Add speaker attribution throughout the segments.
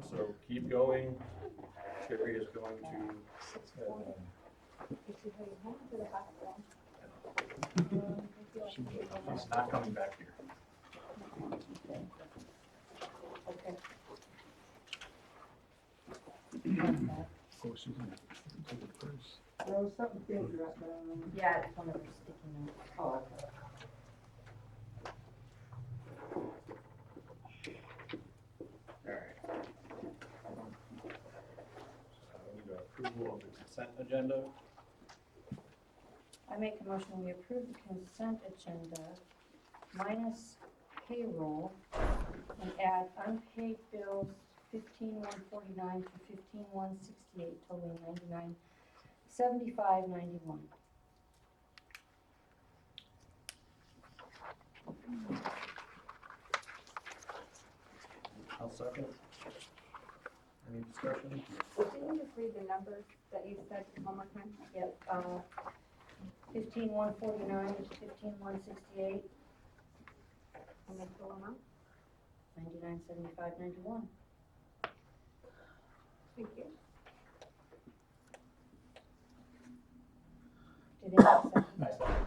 Speaker 1: discussion, so keep going. Sherry is going to. She's not coming back here.
Speaker 2: Okay.
Speaker 3: Oh, she's gonna take it first.
Speaker 4: No, something bigger up there.
Speaker 2: Yeah, it's one of her sticky notes.
Speaker 4: Oh, okay.
Speaker 1: Alright. We need approval of the consent agenda.
Speaker 2: I make a motion, we approve the consent agenda minus payroll and add unpaid bills 15,149 to 15,168, totaling 99,7591.
Speaker 1: I'll second. Any discussion?
Speaker 5: Can you just read the numbers that you said one more time?
Speaker 2: Yep, 15,149 to 15,168,
Speaker 5: And the total amount?
Speaker 2: 99,7591.
Speaker 5: Thank you.
Speaker 2: Did they have a second?
Speaker 1: I second.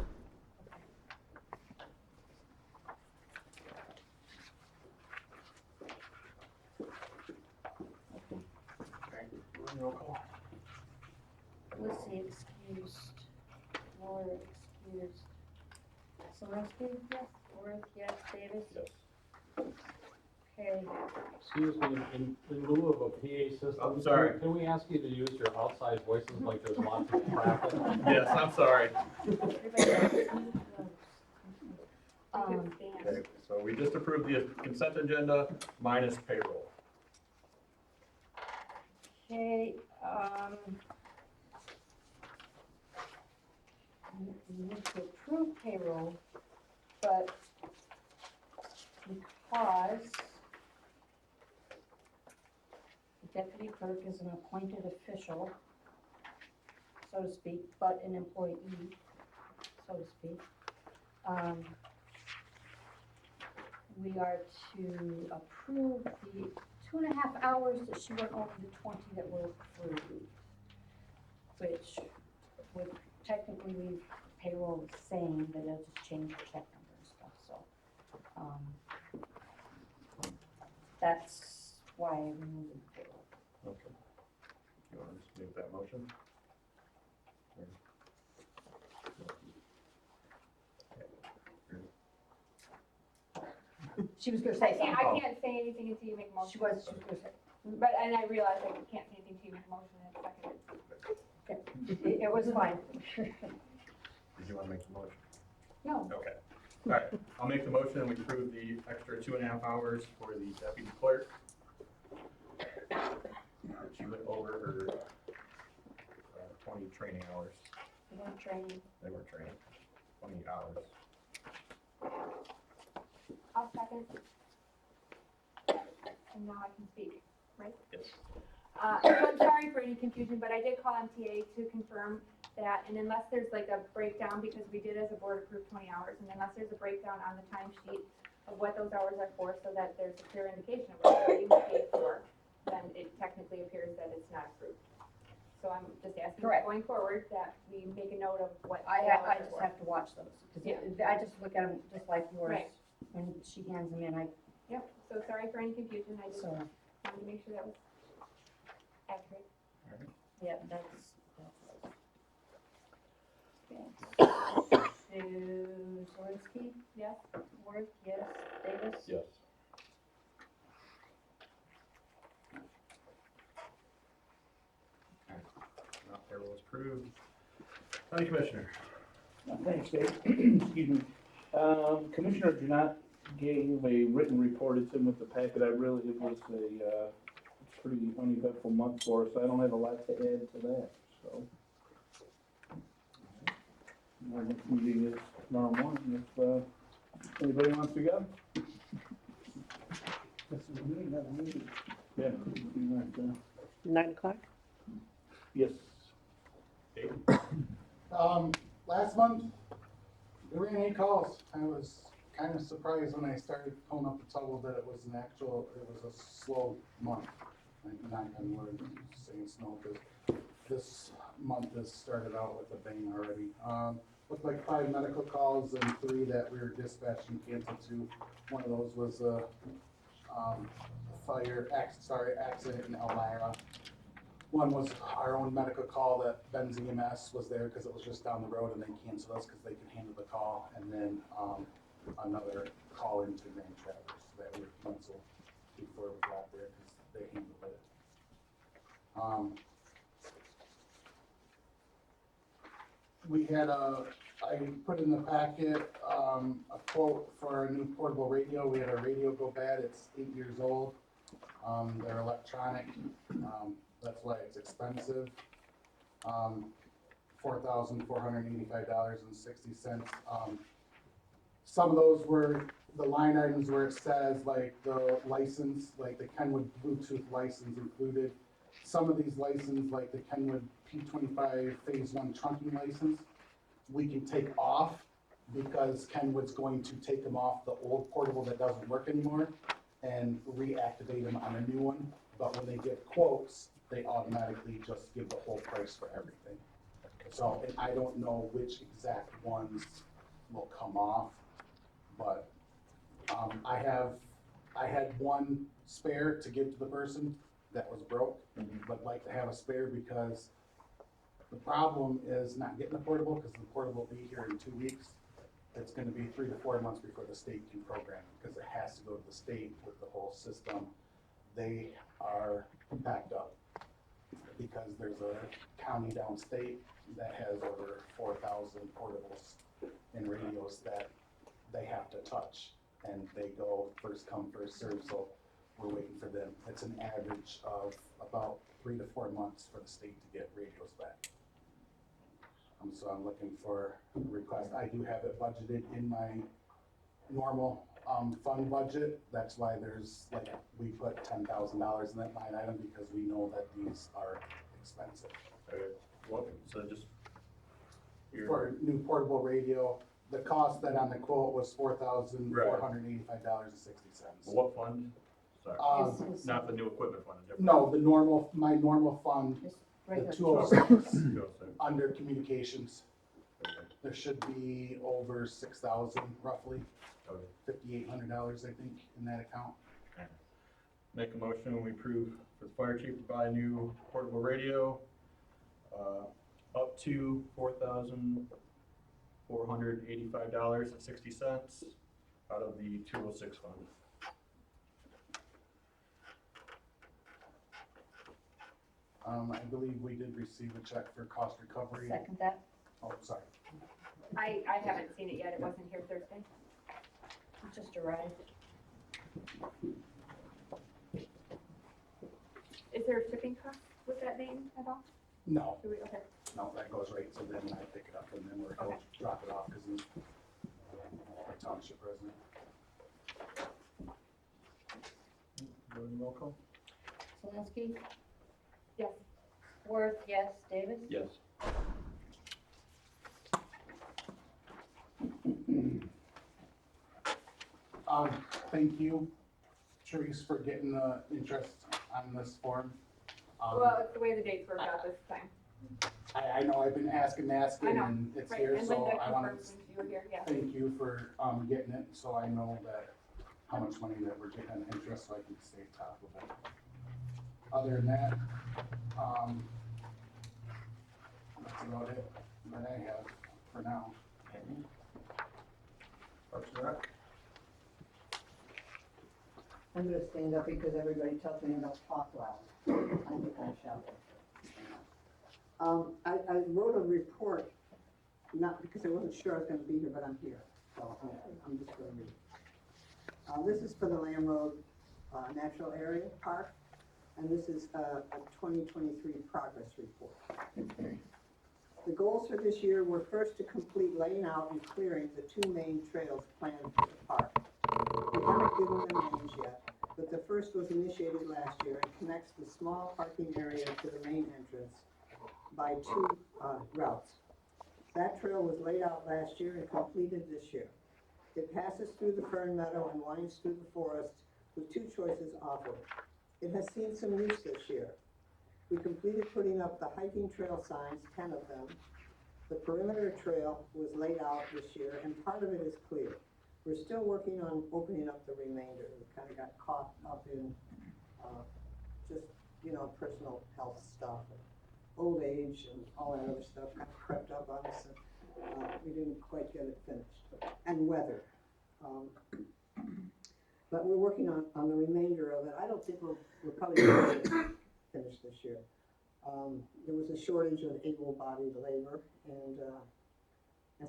Speaker 1: Okay, roll call.
Speaker 2: Lissy excused, Moore excused, Selinsky? Yes. Worth, yes, Davis?
Speaker 1: Yes.
Speaker 2: Okay,
Speaker 3: Excuse me, in lieu of a PA system.
Speaker 1: I'm sorry.
Speaker 3: Can we ask you to use your outside voices like there's lots of traffic?
Speaker 1: Yes, I'm sorry.
Speaker 2: everybody else excused?
Speaker 1: Okay, so we just approved the consent agenda minus payroll.
Speaker 2: Okay, we need to approve payroll, but because the deputy clerk is an appointed official, so to speak, but an employee, so to speak, we are to approve the 2.5 hours that she went over the 20 that were approved, which would technically leave payroll the same, but it'll just change the check number and stuff, so. That's why I removed the payroll.
Speaker 1: Okay. You want to just make that motion?
Speaker 2: She was gonna
Speaker 5: I
Speaker 2: say
Speaker 5: can't,
Speaker 2: something.
Speaker 5: I can't say anything until you make a motion.
Speaker 2: She was gonna say,
Speaker 5: But, and I realize I can't say anything until you make a motion and second it.
Speaker 2: it was fine.
Speaker 1: Did you want to make the motion?
Speaker 5: No.
Speaker 1: Okay. All right, I'll make the motion and we approve the extra 2.5 hours for the deputy clerk. She went over her 20 training hours.
Speaker 2: We weren't training.
Speaker 1: They were training, 20 hours.
Speaker 5: I'll second. And now I can speak, right?
Speaker 1: Yes.
Speaker 5: So I'm sorry for any confusion, but I did call MTA to confirm that, and unless there's like a breakdown, because we did as a board approve 20 hours, and unless there's a breakdown on the timesheet of what those hours are for, so that there's a clear indication of what they're being paid for, then it technically appears that it's not approved. So I'm just asking,
Speaker 2: Correct.
Speaker 5: going forward, that we make a note of what.
Speaker 2: I
Speaker 5: the hours are
Speaker 2: just
Speaker 5: for.
Speaker 2: have to watch those, because
Speaker 5: Yeah.
Speaker 2: I just look at them just like yours.
Speaker 5: Right.
Speaker 2: When she hands them in,
Speaker 5: Yep, so sorry for any confusion, I just
Speaker 2: so,
Speaker 5: wanted to make sure that was accurate.
Speaker 2: yeah, that's. To Zelinski,
Speaker 5: Yes?
Speaker 2: Worth, yes, Davis?
Speaker 1: Yes. Now payroll is approved. County Commissioner.
Speaker 6: Thanks, Dave. Excuse me. Commissioner Janot gave a written report. It's in with the packet. It was a pretty uneventful month for us. I don't have a lot to add to that, so. Our next meeting is tomorrow morning, if anybody wants to go.
Speaker 4: This is me, another meeting.
Speaker 6: Yeah. if you want,
Speaker 7: 9 o'clock?
Speaker 6: Yes.
Speaker 1: Dave?
Speaker 8: Last month, there were any calls. I was kind of surprised when I started pulling up the total that it was a slow month. knock on wood, saying snow, because this month has started out with a bang already. Looked like 5 medical calls and 3 that we were dispatched and canceled to. One of those was a accident in Elmira. One was our own medical call that Ben's EMS was there because it was just down the road and they canceled us because they could handle the call. And then another call into Grand Traverse that we canceled before we got there because they handled it. We had I put in the packet, a quote for a new portable radio. We had our radio go bad. It's 8 years old. They're electronic. That's why it's expensive. $4,485.60. Some of those were the line items where it says like the license, like the Kenwood Bluetooth license included. Some of these licenses, like the Kenwood P25 Phase 1 trunking license, we can take off because Kenwood's going to take them off the old portable that doesn't work anymore and reactivate them on a new one. But when they get quotes, they automatically just give the whole price for everything. So, and I don't know which exact ones will come off, but I had one spare to give to the person that was broke, but like to have a spare because the problem is not getting the portable, because the portable will be here in 2 weeks. It's gonna be 3 to 4 months before the state can program it, because it has to go to the state with the whole system. They are backed up because there's a county downstate that has over 4,000 portables and radios that they have to touch, and they go first come, first serve, so we're waiting for them. It's an average of about 3 to 4 months for the state to get radios back. So I'm looking for a request. I do have it budgeted in my normal fund budget. That's why there's like, we put $10,000 in that line item because we know that these are expensive.
Speaker 1: Okay, well, so just.
Speaker 8: For a new portable radio, the cost that on the quote was $4,485.60.
Speaker 1: What fund? Sorry,
Speaker 2: Is
Speaker 1: not the new equipment fund, is it?
Speaker 8: No, my normal fund,
Speaker 2: this
Speaker 8: the
Speaker 2: regular
Speaker 8: 206,
Speaker 1: Go, so,
Speaker 8: under communications,
Speaker 1: okay.
Speaker 8: there should be over 6,000 roughly,
Speaker 1: Okay.
Speaker 8: $5,800 I think in that account.
Speaker 1: Make a motion, we approve for the fire chief to buy a new portable radio, up to $4,485.60 out of the 206 fund.
Speaker 8: I believe we did receive a check for cost recovery.
Speaker 2: Second that.
Speaker 8: Oh, sorry.
Speaker 5: I haven't seen it yet, it wasn't here Thursday.
Speaker 2: It just arrived.
Speaker 5: Is there a shipping cost with that name at all?
Speaker 8: No,
Speaker 5: Do we, okay.
Speaker 8: no, that goes right to them and I pick it up and then we'll
Speaker 5: Okay.
Speaker 8: drop it off because he's a township resident.
Speaker 1: Voting roll call?
Speaker 2: Zelinski,
Speaker 5: Yes.
Speaker 2: Worth, yes. Davis?
Speaker 1: Yes.
Speaker 8: Thank you, Therese, for getting the interest on this form.
Speaker 5: Well, it's the way the dates worked out this time.
Speaker 8: I know I've been asking
Speaker 5: I know,
Speaker 8: and it's
Speaker 5: Right,
Speaker 8: here,
Speaker 5: and
Speaker 8: so
Speaker 5: Linda
Speaker 8: I want
Speaker 5: confirmed
Speaker 8: to
Speaker 5: when you were here, yeah.
Speaker 8: thank you for, getting it, so I know that, how much money that we're getting on interest, so I can stay top of it. Other than that, that's about it that I have for now.
Speaker 1: Parks and Rec?
Speaker 4: I'm gonna stand up because everybody tells me I don't talk loud. I think I shout. I wrote a report, not because I wasn't sure I was gonna be here, but I'm here, so I'm just gonna read. This is for the Lamb Road Natural Area Park, and this is a 2023 progress report. The goals for this year were first to complete laying out and clearing the 2 main trails planned for the park. We haven't given them names yet, but the first was initiated last year and connects the small parking area to the main entrance by 2 routes. That trail was laid out last year and completed this year. It passes through the fern meadow and winds through the forest with 2 choices offered. It has seen some use this year. We completed putting up the hiking trail signs, 10 of them. The perimeter trail was laid out this year, and part of it is clear. We're still working on opening up the remainder. We kind of got caught up in just, personal health stuff, and old age and all that other stuff kind of crept up on us, and we didn't quite get it finished. And weather. But we're working on the remainder of it. I don't think we're probably going to finish this year. There was a shortage of able-bodied labor, and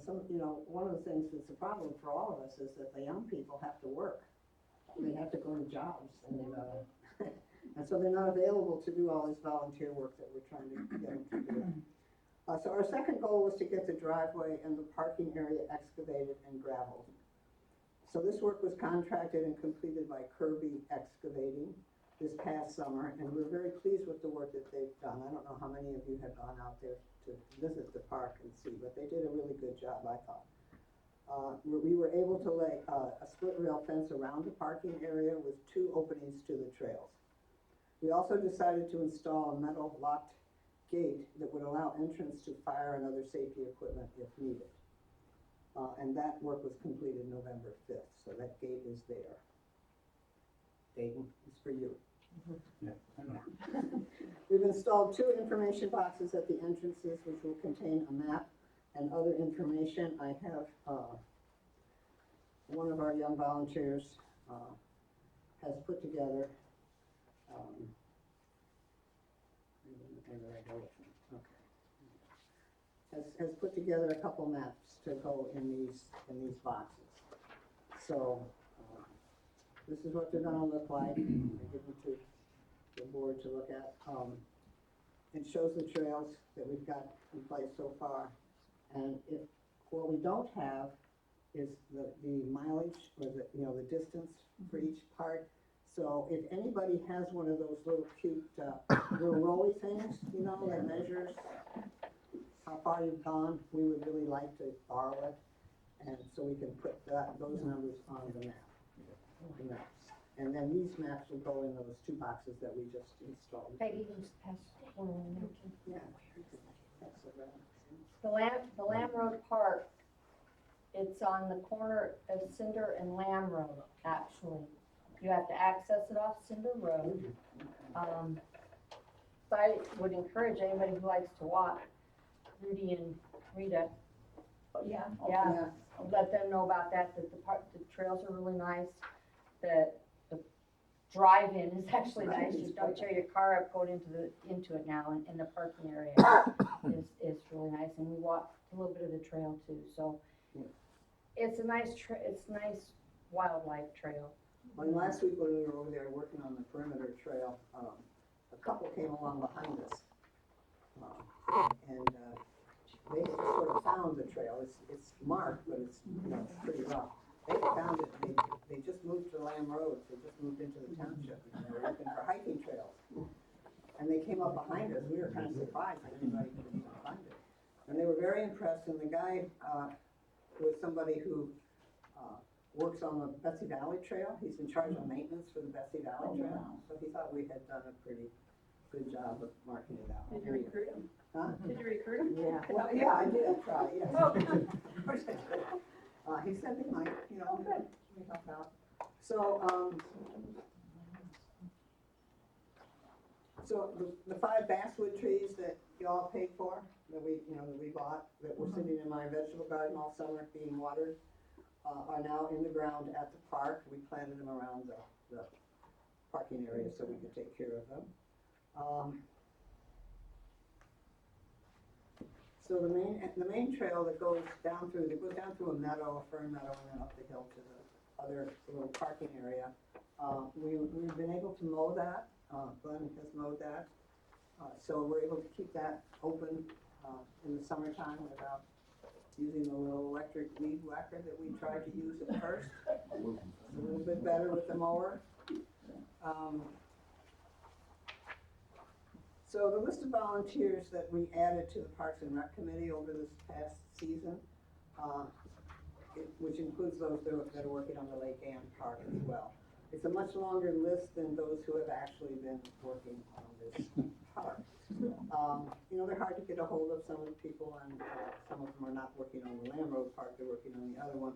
Speaker 4: some, one of the things that's a problem for all of us is that the young people have to work. They have to go to jobs, and and so they're not available to do all this volunteer work that we're trying to get them to do. So our second goal was to get the driveway and the parking area excavated and gravelled. So this work was contracted and completed by Kirby Excavating this past summer, and we're very pleased with the work that they've done. I don't know how many of you have gone out there to visit the park and see, but they did a really good job, I thought. We were able to lay a split rail fence around the parking area with 2 openings to the trails. We also decided to install a metal locked gate that would allow entrance to fire and other safety equipment if needed. And that work was completed November 5th, so that gate is there. Dayton, it's for you.
Speaker 6: Yeah, I know.
Speaker 4: We've installed 2 information boxes at the entrances, which will contain a map and other information. I have one of our young volunteers has put together. Where did I go with them? Okay. Has put together a couple maps to go in these boxes. So this is what they're going to look like. I give them to the board to look at. It shows the trails that we've got in place so far, and what we don't have is the mileage or the distance for each part. So if anybody has one of those little cute little rolly things, that measures how far you've gone, we would really like to borrow it, and so we can put those numbers on the map. The maps. And then these maps will go in those 2 boxes that we just installed.
Speaker 2: Peggy, you just pass one on there too.
Speaker 4: Yeah. That's
Speaker 2: The Lamb Road Park, it's on the corner of Cinder and Lamb Road, actually. You have to access it off Cinder Road. So I would encourage anybody who likes to walk, Rudy and Rita, yeah, let them know about that, the trails are really nice, that the drive-in is actually nice, you don't tear your car up going into it now, and the parking area is really nice, and we walked a little bit of the trail too, so it's a nice wildlife trail.
Speaker 4: Well, last week when we were over there working on the perimeter trail, a couple came along behind us, and they sort of found the trail. It's marked, but it's pretty rough. They found it. They just moved to Lamb Road. They just moved into the township, and they were looking for hiking trails. And they came up behind us. We were kind of surprised that anybody could even find it. And they were very impressed. And the guy was somebody who works on the Bessie Valley Trail. He's in charge of maintenance for the Bessie Valley Trail. So he thought we had done a pretty good job of marking it out.
Speaker 5: Did you recruit him?
Speaker 4: Huh?
Speaker 5: Did you recruit him?
Speaker 4: Yeah. Well, yeah, I did try. Yes.
Speaker 5: Oh.
Speaker 4: Of course I did. He said he might,
Speaker 5: Oh, good.
Speaker 4: we help out. So, the 5 basswood trees that you all paid for, that we bought, that were sitting in my vegetable garden all summer being watered, are now in the ground at the park. We planted them around the parking area so we could take care of them. So the main trail that goes down through a meadow, a fern meadow, and then up the hill to the other little parking area. We've been able to mow that. Glenn has mowed that. So we're able to keep that open in the summertime without using the little electric weed whacker that we tried to use at first. It's a little bit better with the mower. So the list of volunteers that we added to the Parks and Rec Committee over this past season, which includes those that are working on the Lake Ann Park as well. It's a much longer list than those who have actually been working on this park. You know, they're hard to get a hold of, some of the people, and some of them are not working on the Lamb Road Park, they're working on the other one.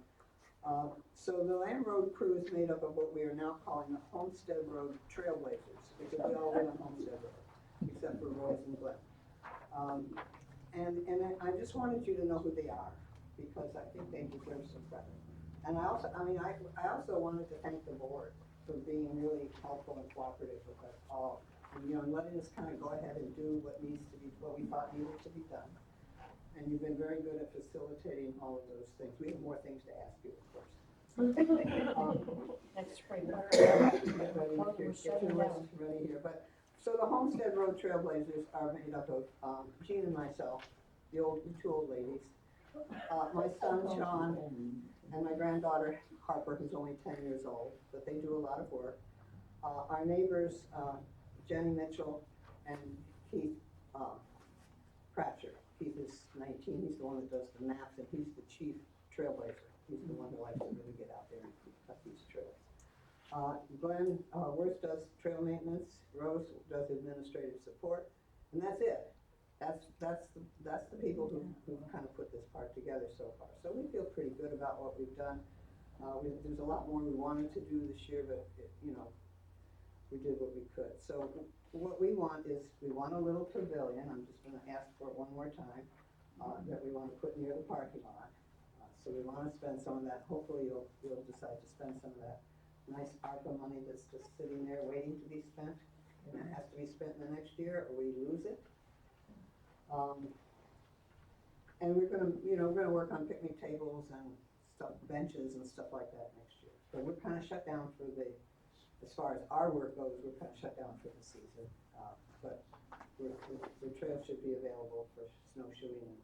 Speaker 4: So the Lamb Road crew is made up of what we are now calling the Homestead Road Trailblazers, because we all live on Homestead Road, except for Royce and Glenn. And I just wanted you to know who they are, because I think they deserve some credit. And I also wanted to thank the board for being really helpful and cooperative with us all, and, you know, and letting us kind of go ahead and do what we thought needed to be done. And you've been very good at facilitating all of those things. We have more things to ask you, of course.
Speaker 2: Next spring.
Speaker 4: Get your list ready here, but, so the Homestead Road Trailblazers are made up of, Jean and myself, the two old ladies, my son Sean, and my granddaughter Harper, who's only 10 years old, but they do a lot of work. Our neighbors, Jenny Mitchell and Keith Pratcher. Keith is 19, he's the one that does the maps, and he's the chief trailblazer. He's the one who likes to really get out there and cut these trails. Glenn Worth does trail maintenance, Rose does administrative support, and that's it. That's the people who kind of put this park together so far. So we feel pretty good about what we've done. There's a lot more we wanted to do this year, but you know, we did what we could. So what we want is, we want a little pavilion. I'm just going to ask for it one more time, that we want to put near the parking lot. So we want to spend some of that. Hopefully you'll decide to spend some of that nice ARPA money that's just sitting there waiting to be spent. And it has to be spent in the next year, or we lose it. And we're gonna work on picnic tables and stuff, benches and stuff like that next year. So we're kind of shut down for as far as our work goes, we're kind of shut down for the season. But the trail should be available for snowshoeing and,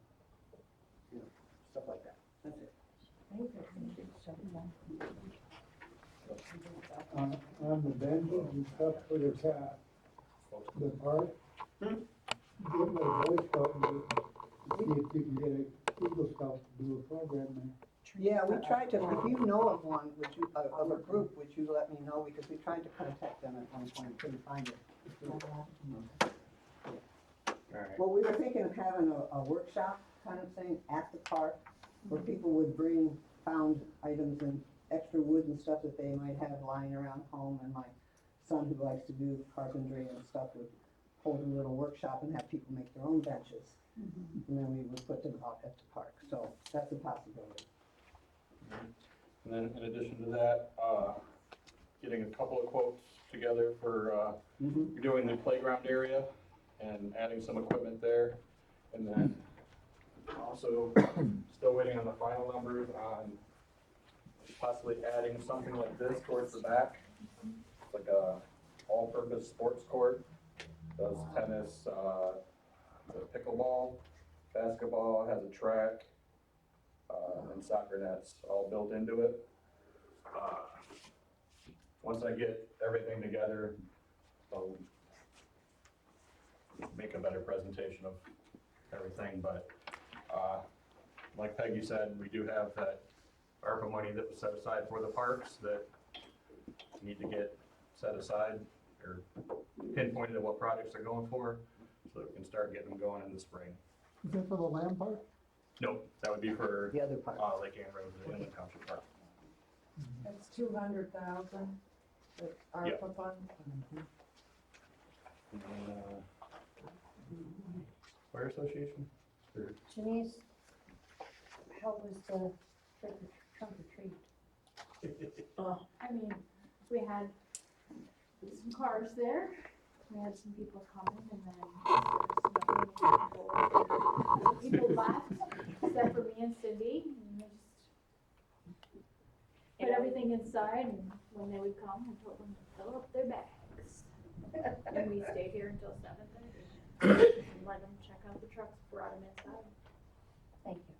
Speaker 4: you know, stuff like that. That's it.
Speaker 3: On the benches and stuff for the park, get my Boy Scout and see if you can get a Eagle Scout to do a program there.
Speaker 4: Yeah, we tried to, if you know of one, of a group, would you let me know, because we tried to contact them at one point, couldn't find it.
Speaker 1: Alright.
Speaker 4: Well, we were thinking of having a workshop kind of thing at the park, where people would bring found items and extra wood and stuff that they might have lying around home, and my son, who likes to do carpentry and stuff, would hold a little workshop and have people make their own benches. And then we would put them out at the park, so that's a possibility.
Speaker 1: And then in addition to that, getting a couple of quotes together for, doing the playground area and adding some equipment there. And then also still waiting on the final numbers on possibly adding something like this towards the back. It's like a all-purpose sports court, does tennis, pickleball, basketball, has a track, and soccer nets all built into it. Once I get everything together, I'll make a better presentation of everything, but, like Peggy said, we do have that ARPA money that was set aside for the parks that need to get set aside or pinpointed at what projects they're going for, so that we can start getting them going in the spring.
Speaker 3: Is that for the Lamb Park?
Speaker 1: Nope, that would be for,
Speaker 4: The other part.
Speaker 1: Lake Ann Road, the Inland Township Park.
Speaker 7: That's 200,000, the
Speaker 1: Yeah.
Speaker 7: ARPA fund.
Speaker 1: And then, Fire Association? Or-
Speaker 2: Janice, how was the trunk or treat?
Speaker 5: I mean, we had some cars there, we had some people coming, and then people left, except for me and Cindy, and we just put everything inside, and when they would come, I told them to fill up their bags. And we stayed here until 7:30, and let them check out the trucks, brought them inside.
Speaker 2: Thank you.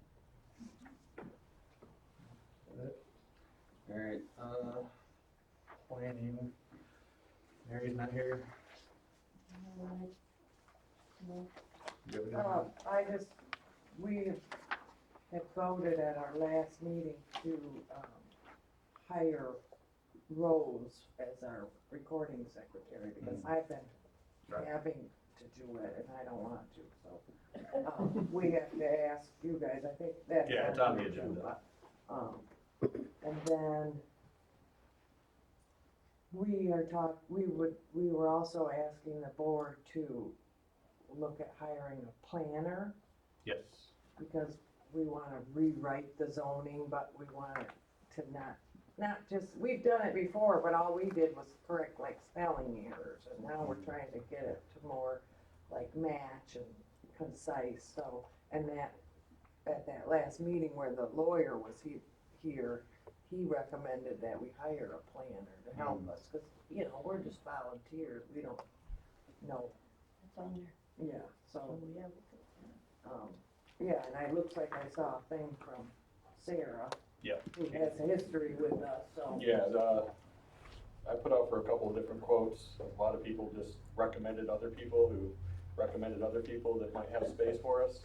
Speaker 1: Alright, planning. Mary's not here.
Speaker 2: No.
Speaker 1: You have anything?
Speaker 7: We had voted at our last meeting to hire Rose as our recording secretary, because I've been
Speaker 1: Right.
Speaker 7: having to do it and I don't want to, so. We have to ask you guys, I think that's.
Speaker 1: Yeah, it's on the
Speaker 7: here too,
Speaker 1: agenda.
Speaker 7: but, and then we were also asking the board to look at hiring a planner,
Speaker 1: Yes.
Speaker 7: because we wanna rewrite the zoning, but we want it to not just, we've done it before, but all we did was correct like spelling errors, and now we're trying to get it to more like match and concise, so, and that, at that last meeting where the lawyer was here, he recommended that we hire a planner to help us, cause, you know, we're just volunteers, we don't know,
Speaker 2: It's on there.
Speaker 7: yeah, so.
Speaker 2: So, yeah, we could-
Speaker 7: Yeah, and it looks like I saw a thing from Sarah.
Speaker 1: Yeah.
Speaker 7: Who has a history with us, so.
Speaker 1: Yeah, I put out for a couple of different quotes. A lot of people just recommended other people who recommended other people that might have space for us.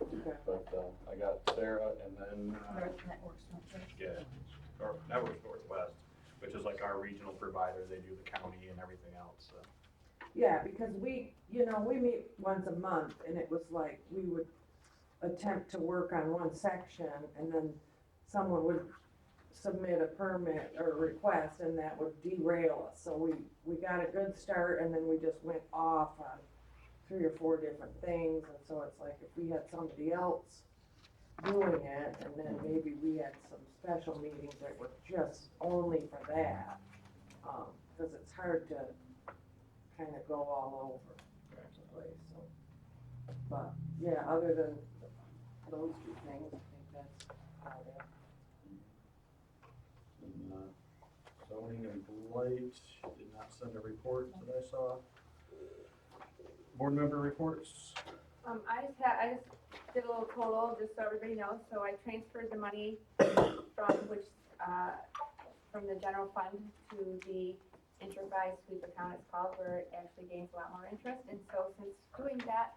Speaker 7: Okay.
Speaker 1: But, I got Sarah and then,
Speaker 2: North Networks, Northwest.
Speaker 1: yeah, or Networks Northwest, which is like our regional provider. They do the county and everything else, so.
Speaker 7: Yeah, because we meet once a month, and it was like, we would attempt to work on one section, and then someone would submit a permit or request, and that would derail us. So we got a good start, and then we just went off on 3 or 4 different things, and so it's like, if we had somebody else doing it, and then maybe we had some special meetings that were just only for that, cause it's hard to kind of go all over the place, so. But, yeah, other than those 2 things, I think that's about it.
Speaker 1: And, zoning and blight did not send a report that I saw. Board member reports.
Speaker 5: I just did a little total, just so everybody knows, so I transferred the money from from the general fund to the enterprise sweep account, it's called, where it actually gains a lot more interest, and so since doing that,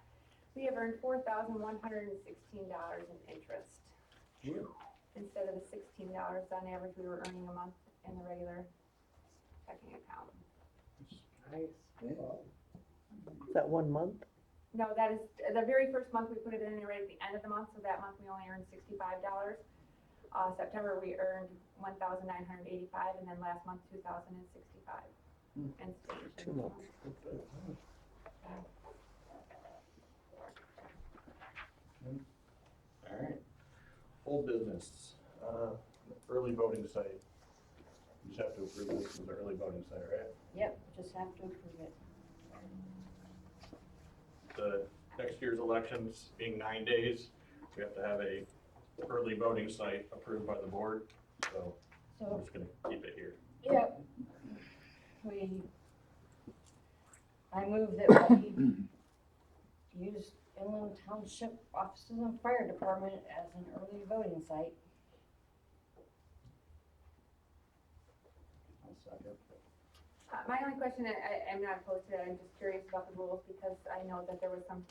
Speaker 5: we have earned $4,116 in interest. Instead of the $16 on average we were earning a month in the regular checking account.
Speaker 7: Nice.
Speaker 9: Is that 1 month?
Speaker 5: No, that is, the very first month we put it in right at the end of the month, so that month we only earned $65. September we earned $1,985, and then last month $2,065. And
Speaker 9: 2 months.
Speaker 1: All right. Old business, early voting site. You just have to approve this as an early voting site, right?
Speaker 2: Yep, just have to approve it.
Speaker 1: The next year's elections being 9 days, we have to have a early voting site approved by the board, so we're
Speaker 2: So,
Speaker 1: just gonna keep it here.
Speaker 2: yep. I move that we use Inland Township offices and fire department as an early voting site.
Speaker 1: I'll second.
Speaker 5: My only question, I'm not opposed to it, I'm just curious about the rules, because I know that there was some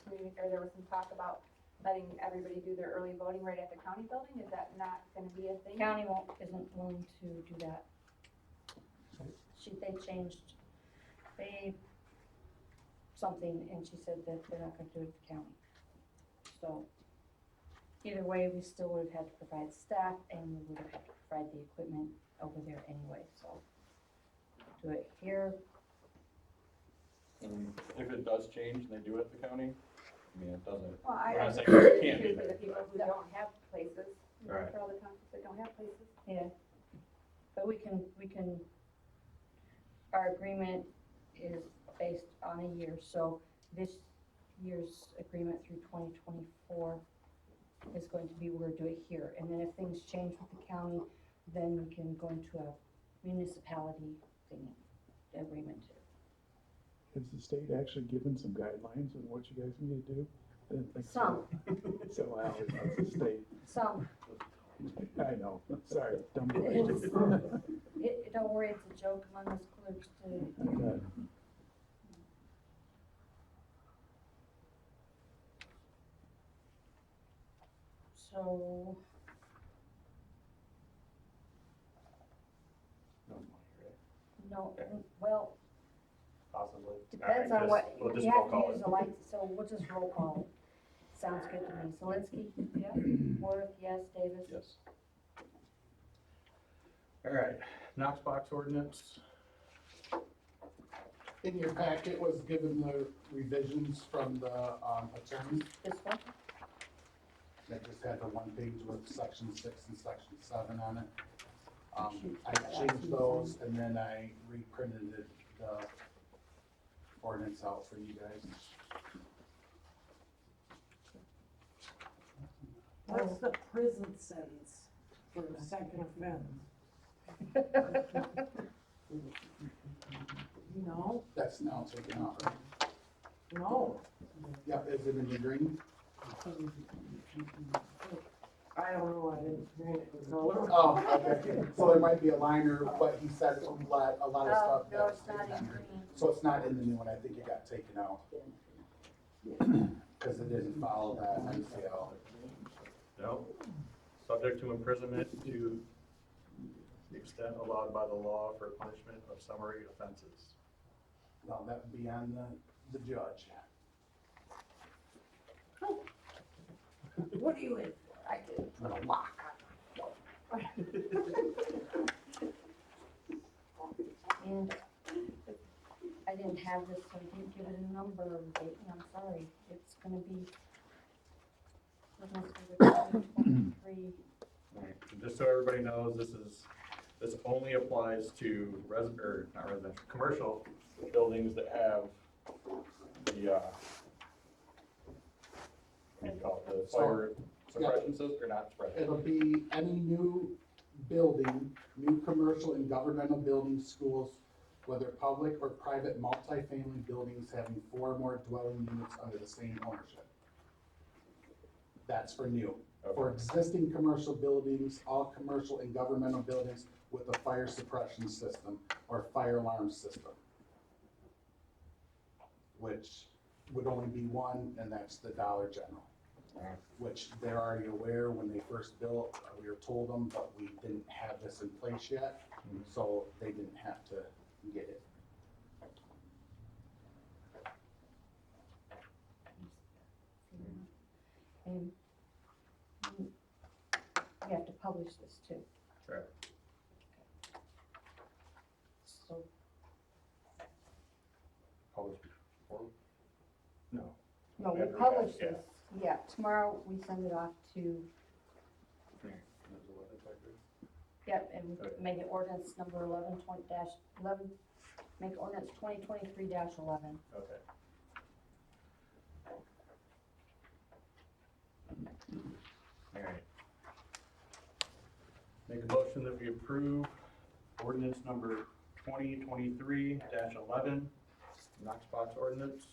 Speaker 5: talk about letting everybody do their early voting right at the county building, is that not gonna be a thing?
Speaker 2: County isn't willing to do that. They changed, something, and she said that they're not gonna do it at the county. So, either way, we still would have had to provide staff, and we would have had to provide the equipment over there anyway, so. Do it here,
Speaker 1: And if it does change and they do it at the county, I mean, it doesn't,
Speaker 5: Well,
Speaker 1: we're
Speaker 5: I
Speaker 1: not saying
Speaker 5: just
Speaker 1: it can't be
Speaker 5: for the
Speaker 1: there.
Speaker 5: people who don't have places,
Speaker 1: Right.
Speaker 5: for all the townships that don't have places.
Speaker 2: yeah. But we can, our agreement is based on a year, so this year's agreement through 2024 is going to be, we're gonna do it here. And then if things change with the county, then we can go into a municipality thing, agreement too.
Speaker 6: Has the state actually given some guidelines on what you guys need to do? I didn't think so.
Speaker 2: Some,
Speaker 6: So, well, it's the state.
Speaker 2: some.
Speaker 6: I know, sorry, dumb
Speaker 2: It's,
Speaker 6: question.
Speaker 2: don't worry, it's a joke among us clerks too.
Speaker 6: Okay.
Speaker 2: So,
Speaker 1: No money, right?
Speaker 2: No, well,
Speaker 1: possibly?
Speaker 2: depends
Speaker 1: All
Speaker 2: on
Speaker 1: right,
Speaker 2: what,
Speaker 1: we'll just
Speaker 2: you
Speaker 1: roll
Speaker 2: have
Speaker 1: call
Speaker 2: to
Speaker 1: it.
Speaker 2: use the lights, so we'll just roll call it. Sounds good to me. Zelinski?
Speaker 5: Yes.
Speaker 2: Worth, yes. Davis?
Speaker 1: Yes. All right, Knox box ordinance.
Speaker 8: In your packet was given the revisions from the attorney.
Speaker 2: This one?
Speaker 8: That just had the one page with section 6 and section 7 on it.
Speaker 2: Shoot,
Speaker 8: I
Speaker 2: that's
Speaker 8: changed
Speaker 2: easy.
Speaker 8: those and then I reprinted the ordinance out for you guys.
Speaker 7: What's the prison sentence for a second offense? No,
Speaker 8: That's now taken out, right?
Speaker 7: no,
Speaker 8: Yep, is it in the green?
Speaker 7: I don't know, I didn't read it in color.
Speaker 8: Oh, okay, so there might be a liner, but he said a lot of
Speaker 2: Oh,
Speaker 8: stuff
Speaker 2: no,
Speaker 8: that was
Speaker 2: it's not
Speaker 8: taken
Speaker 2: in
Speaker 8: out.
Speaker 2: green.
Speaker 8: So it's not in the new one, I think it got taken out. Cause it didn't follow that MCL.
Speaker 1: No. Subject to imprisonment to the extent allowed by the law for punishment of summary offenses.
Speaker 8: Well, that would be on the judge.
Speaker 7: What are you in?
Speaker 2: I did.
Speaker 8: For a lock.
Speaker 2: And I didn't have this, so I didn't give it a number, Dayton, I'm sorry. It's gonna be ordinance number 2023.
Speaker 1: Right, so just so everybody knows, this only applies to not residential, commercial buildings that have the, what do you call it, the fire suppression system, or not suppression?
Speaker 8: It'll be any new building, new commercial and governmental buildings, schools, whether public or private multifamily buildings having 4 or more dwelling units under the same ownership. That's for new. For existing commercial buildings, all commercial and governmental buildings with a fire suppression system or fire alarm system. Which would only be one, and that's the Dollar General. Which they're already aware when they first built, we were told them, but we didn't have this in place yet, so they didn't have to get it.
Speaker 2: And we have to publish this too.
Speaker 1: Right.
Speaker 2: So,
Speaker 1: Published before? No.
Speaker 2: no, we
Speaker 1: After we
Speaker 2: publish
Speaker 1: have-
Speaker 2: this, yeah, tomorrow we send it off to, yep, and we
Speaker 1: Okay.
Speaker 2: make it ordinance number 11, make ordinance 2023-11.
Speaker 1: Okay. All right. Make a motion that we approve ordinance number 2023-11, Knox box ordinance.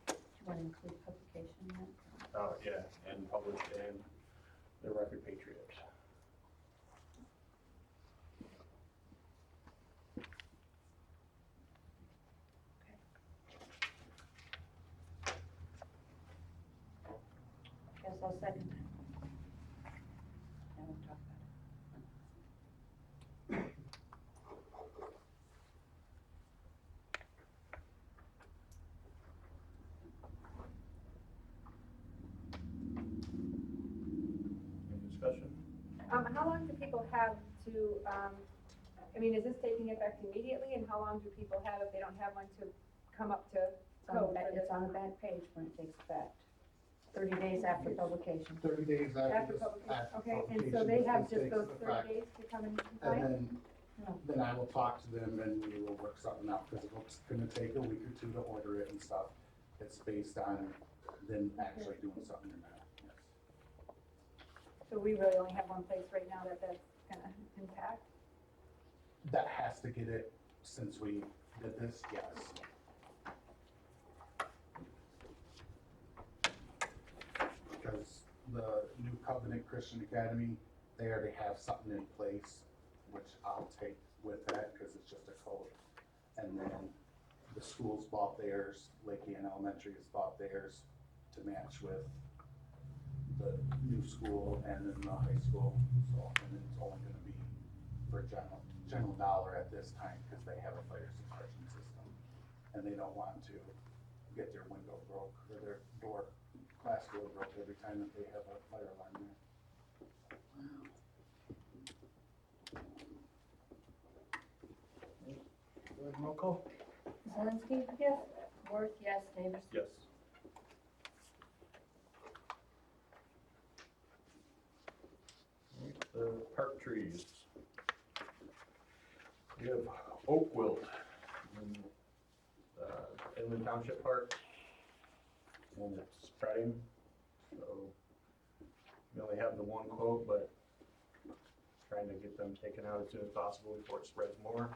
Speaker 2: Do you want to include publication in that?
Speaker 1: Oh, yeah, and published in the Record Patriot.
Speaker 2: Guess I'll second that. And we'll talk about it.
Speaker 1: Any discussion?
Speaker 5: How long do people have to, I mean, is this taking effect immediately, and how long do people have if they don't have one to come up to
Speaker 2: It's on the
Speaker 5: code
Speaker 2: back-
Speaker 5: for this?
Speaker 2: It's on the back page when it takes effect. 30 days after publication.
Speaker 8: 30 days
Speaker 5: After
Speaker 8: after this.
Speaker 5: publication,
Speaker 8: after
Speaker 5: okay, and so
Speaker 8: publication,
Speaker 5: they have
Speaker 8: this
Speaker 5: just
Speaker 8: takes
Speaker 5: those
Speaker 8: effect.
Speaker 5: 30 days to come and
Speaker 8: And
Speaker 5: comply?
Speaker 2: No.
Speaker 8: then I will talk to them and we will work something out, because it's gonna take a week or two to order it and stuff. It's based on them actually doing something or not, yes.
Speaker 5: So we really only have one place right now that that's gonna impact?
Speaker 8: That has to get it, since we did this, yes. Because the New Covenant Christian Academy, they already have something in place, which I'll take with that, because it's just a code. And then the schools bought theirs, Lake Ann Elementary has bought theirs to match with the new school and then the high school, so, and it's only gonna be for general dollar at this time, because they have a fire suppression system. And they don't want to get their window broke or their glass door broke every time that they have a fire alarm there.
Speaker 1: Go ahead, roll call.
Speaker 2: Zelinski? Yes. Worth, yes. Davis?
Speaker 1: Yes. The park trees. We have oak wilt in the Township Park, and it's spreading, so we only have the one quote, but trying to get them taken out as soon as possible before it spreads more.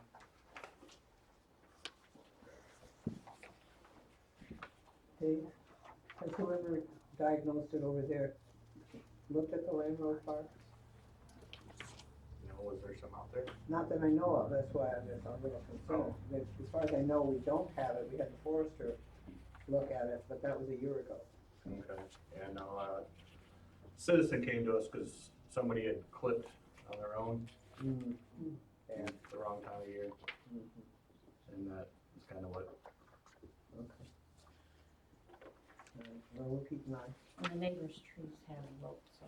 Speaker 10: Dave, has whoever diagnosed it over there looked at the Lane Road Park?
Speaker 1: You know, was there some out there?
Speaker 10: Not that I know of, that's why I'm just a little concerned. As far as I know, we don't have it, we had the forester look at it, but that was a year ago.
Speaker 1: Okay, and citizen came to us because somebody had clipped on their own
Speaker 10: And,
Speaker 1: at the wrong time of year,
Speaker 10: mhm,
Speaker 1: and that is kind of what,
Speaker 10: okay. Well, we'll keep an eye.
Speaker 2: And the neighbor's trees have low, so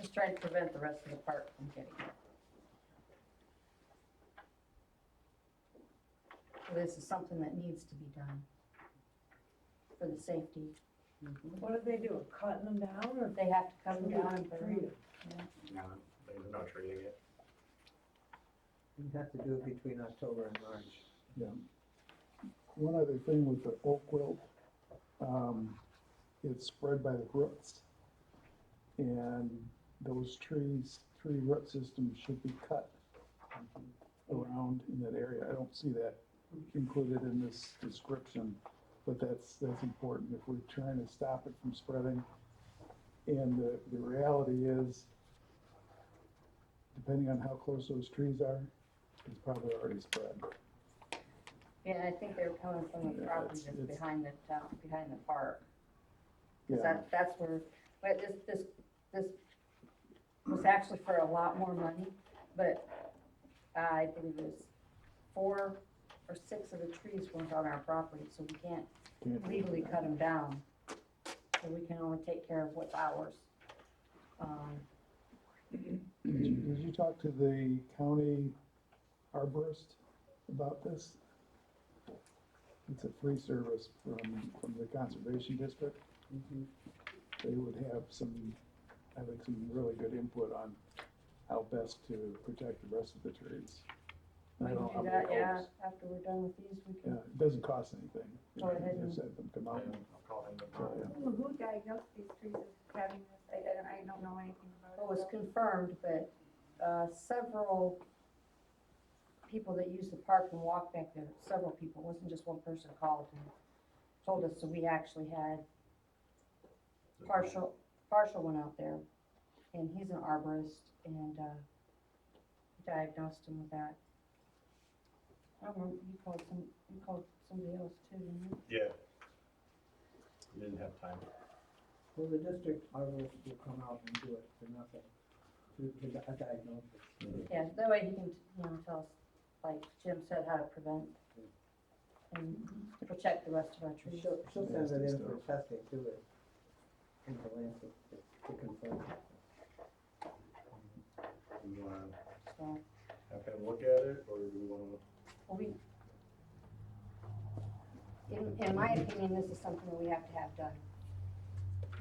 Speaker 2: just try to prevent the rest of the park from getting it. So this is something that needs to be done for the safety.
Speaker 7: What do they do, cutting them down or?
Speaker 2: They have to cut them down and
Speaker 7: Treat
Speaker 2: burn
Speaker 7: it.
Speaker 2: them.
Speaker 1: there's no treating it.
Speaker 10: You have to do it between October and March.
Speaker 3: One other thing with the oak wilt, it's spread by the roots. And those tree root systems should be cut around in that area. I don't see that included in this description, but that's important if we're trying to stop it from spreading. And the reality is, depending on how close those trees are, it's probably already spread.
Speaker 2: Yeah, I think they were coming from the
Speaker 3: Yeah,
Speaker 2: property that's
Speaker 3: it's-
Speaker 2: behind the town, behind the park.
Speaker 3: Yeah,
Speaker 2: That's where, but this was actually for a lot more money, but I believe it was 4 or 6 of the trees weren't on our property, so we can't
Speaker 3: can't do
Speaker 2: legally
Speaker 3: that.
Speaker 2: cut them down. So we can only take care of what's ours.
Speaker 3: Did you talk to the county arborist about this? It's a free service from the conservation district. They would have some, I think, some really good input on how best to protect the rest of the trees.
Speaker 2: We
Speaker 3: I
Speaker 2: can
Speaker 3: don't know
Speaker 2: do
Speaker 3: how
Speaker 2: that,
Speaker 3: many
Speaker 2: yeah,
Speaker 3: oaks.
Speaker 2: after we're done with these, we
Speaker 3: Yeah,
Speaker 2: can,
Speaker 3: it doesn't cost anything.
Speaker 2: Go ahead and-
Speaker 3: Just have them come out.
Speaker 1: And I'll call him
Speaker 3: Yeah.
Speaker 1: tomorrow.
Speaker 5: Who diagnosed these trees as having this? I don't know anything about it.
Speaker 2: it was confirmed, but, several people that use the park and walk back there, several people, it wasn't just one person called and told us, so we actually had Partial went out there, and he's an arborist, and, diagnosed him with that. I don't remember, you called somebody else too, didn't you?
Speaker 1: Yeah. We didn't have time.
Speaker 10: Well, the district arborist will come out and do it for nothing, to a diagnosis.
Speaker 2: Yeah, that way he can, tell us, like Jim said, how to prevent and protect the rest of our trees.
Speaker 10: She'll send it in
Speaker 3: Nasty
Speaker 10: for
Speaker 3: stuff.
Speaker 10: testing too, in the Lancet, to confirm.
Speaker 1: You wanna
Speaker 2: So,
Speaker 1: have him look at it, or do we wanna?
Speaker 2: well, in my opinion, this is something that we have to have done.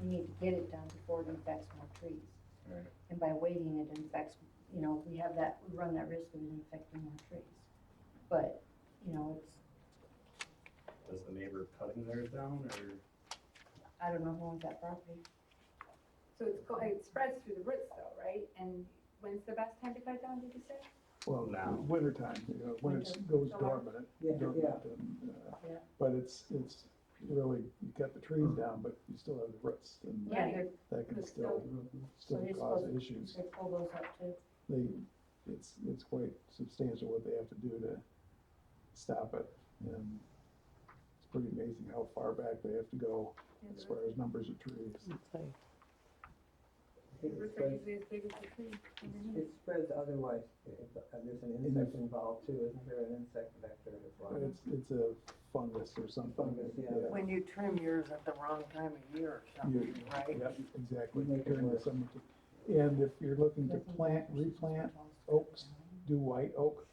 Speaker 2: We need to get it done before it infects more trees.
Speaker 1: Right.
Speaker 2: And by waiting, it infects, we run that risk of it infecting more trees. But,
Speaker 1: Does the neighbor cutting theirs down, or?
Speaker 2: I don't know who owns that property.
Speaker 5: So it spreads through the roots though, right? And when's the best time to cut down, did you say?
Speaker 3: Well,
Speaker 1: Now.
Speaker 3: wintertime, when it goes dormant.
Speaker 10: Yeah,
Speaker 3: dormant,
Speaker 2: Yeah.
Speaker 3: But it's really, you cut the trees down, but you still have the roots, and
Speaker 2: Yeah,
Speaker 5: Right.
Speaker 3: that can
Speaker 2: But
Speaker 3: still
Speaker 2: so he's
Speaker 3: cause
Speaker 2: supposed
Speaker 3: issues.
Speaker 2: to pull those up too.
Speaker 3: It's quite substantial what they have to do to stop it, and it's
Speaker 6: pretty amazing how far back they have to go as far as numbers of trees.
Speaker 9: It's like,
Speaker 10: It
Speaker 5: Roots are
Speaker 10: spreads,
Speaker 5: usually as big as the tree.
Speaker 10: it spreads otherwise, there's an insect involved too, isn't there, an insect vector as well?
Speaker 6: It's a fungus or something.
Speaker 10: Fungus, yeah.
Speaker 7: When you trim yours at the wrong time of year or something, right?
Speaker 6: Yep, exactly.
Speaker 10: Make it
Speaker 6: During the
Speaker 10: work.
Speaker 6: summer. And if you're looking to replant oaks, do white oak,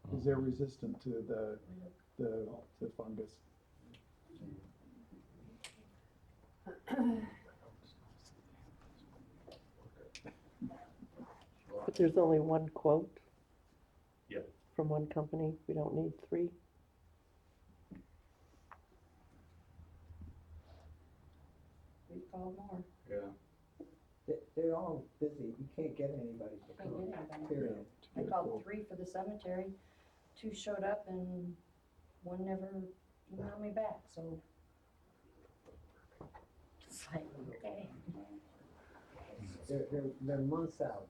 Speaker 6: because they're resistant to the fungus.
Speaker 9: but there's only one quote?
Speaker 1: Yep.
Speaker 9: From one company, we don't need three?
Speaker 2: We call more.
Speaker 1: Yeah.
Speaker 10: They're all busy, you can't get anybody to
Speaker 2: Can't
Speaker 10: come,
Speaker 2: get anybody.
Speaker 10: period.
Speaker 2: I called 3 for the cemetery, 2 showed up and 1 never emailed me back, so. It's like, okay.
Speaker 10: They're months out.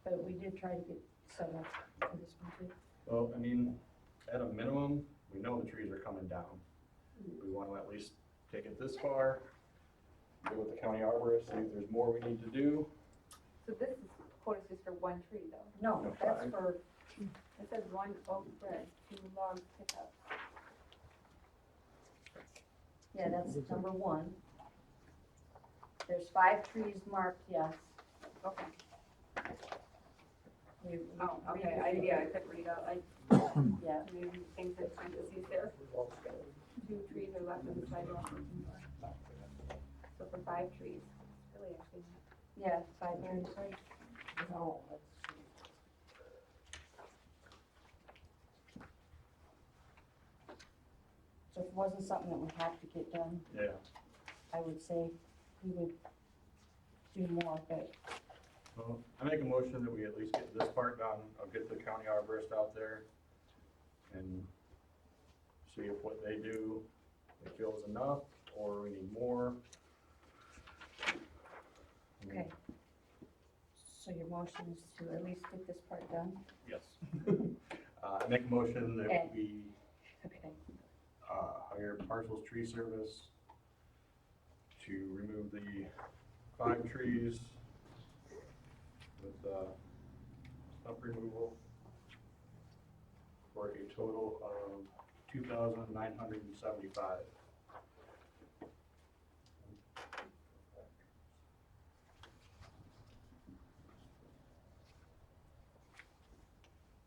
Speaker 2: But we did try to get some up for this one too.
Speaker 1: Well, I mean, at a minimum, we know the trees are coming down. We want to at least take it this far, go with the county arborist, see if there's more we need to do.
Speaker 5: So this is, quote is just for one tree though.
Speaker 2: No,
Speaker 1: No,
Speaker 2: that's
Speaker 1: 5.
Speaker 2: for,
Speaker 5: It says 1 oak spread, 2 logs pickup.
Speaker 2: yeah, that's number 1. There's 5 trees marked, yes.
Speaker 5: Okay.
Speaker 2: We-
Speaker 5: Oh,
Speaker 2: we-
Speaker 5: okay, I couldn't read out,
Speaker 2: Yeah,
Speaker 5: maybe things that parentheses there. 2 trees are left on the sidewalk. So for 5 trees, it's really actually not.
Speaker 2: yeah, 5 trees, right?
Speaker 10: No,
Speaker 2: So if it wasn't something that we had to get done,
Speaker 1: Yeah.
Speaker 2: I would say we would do more, but
Speaker 1: Well, I make a motion that we at least get this part done. I'll get the county arborist out there and see if what they do, they feel is enough, or we need more.
Speaker 2: okay. So your motion is to at least get this part done?
Speaker 1: Yes. I make a motion that
Speaker 2: Okay.
Speaker 1: we
Speaker 2: Okay.
Speaker 1: hire Parcels Tree Service to remove the 5 trees with stump removal for a total of $2,975.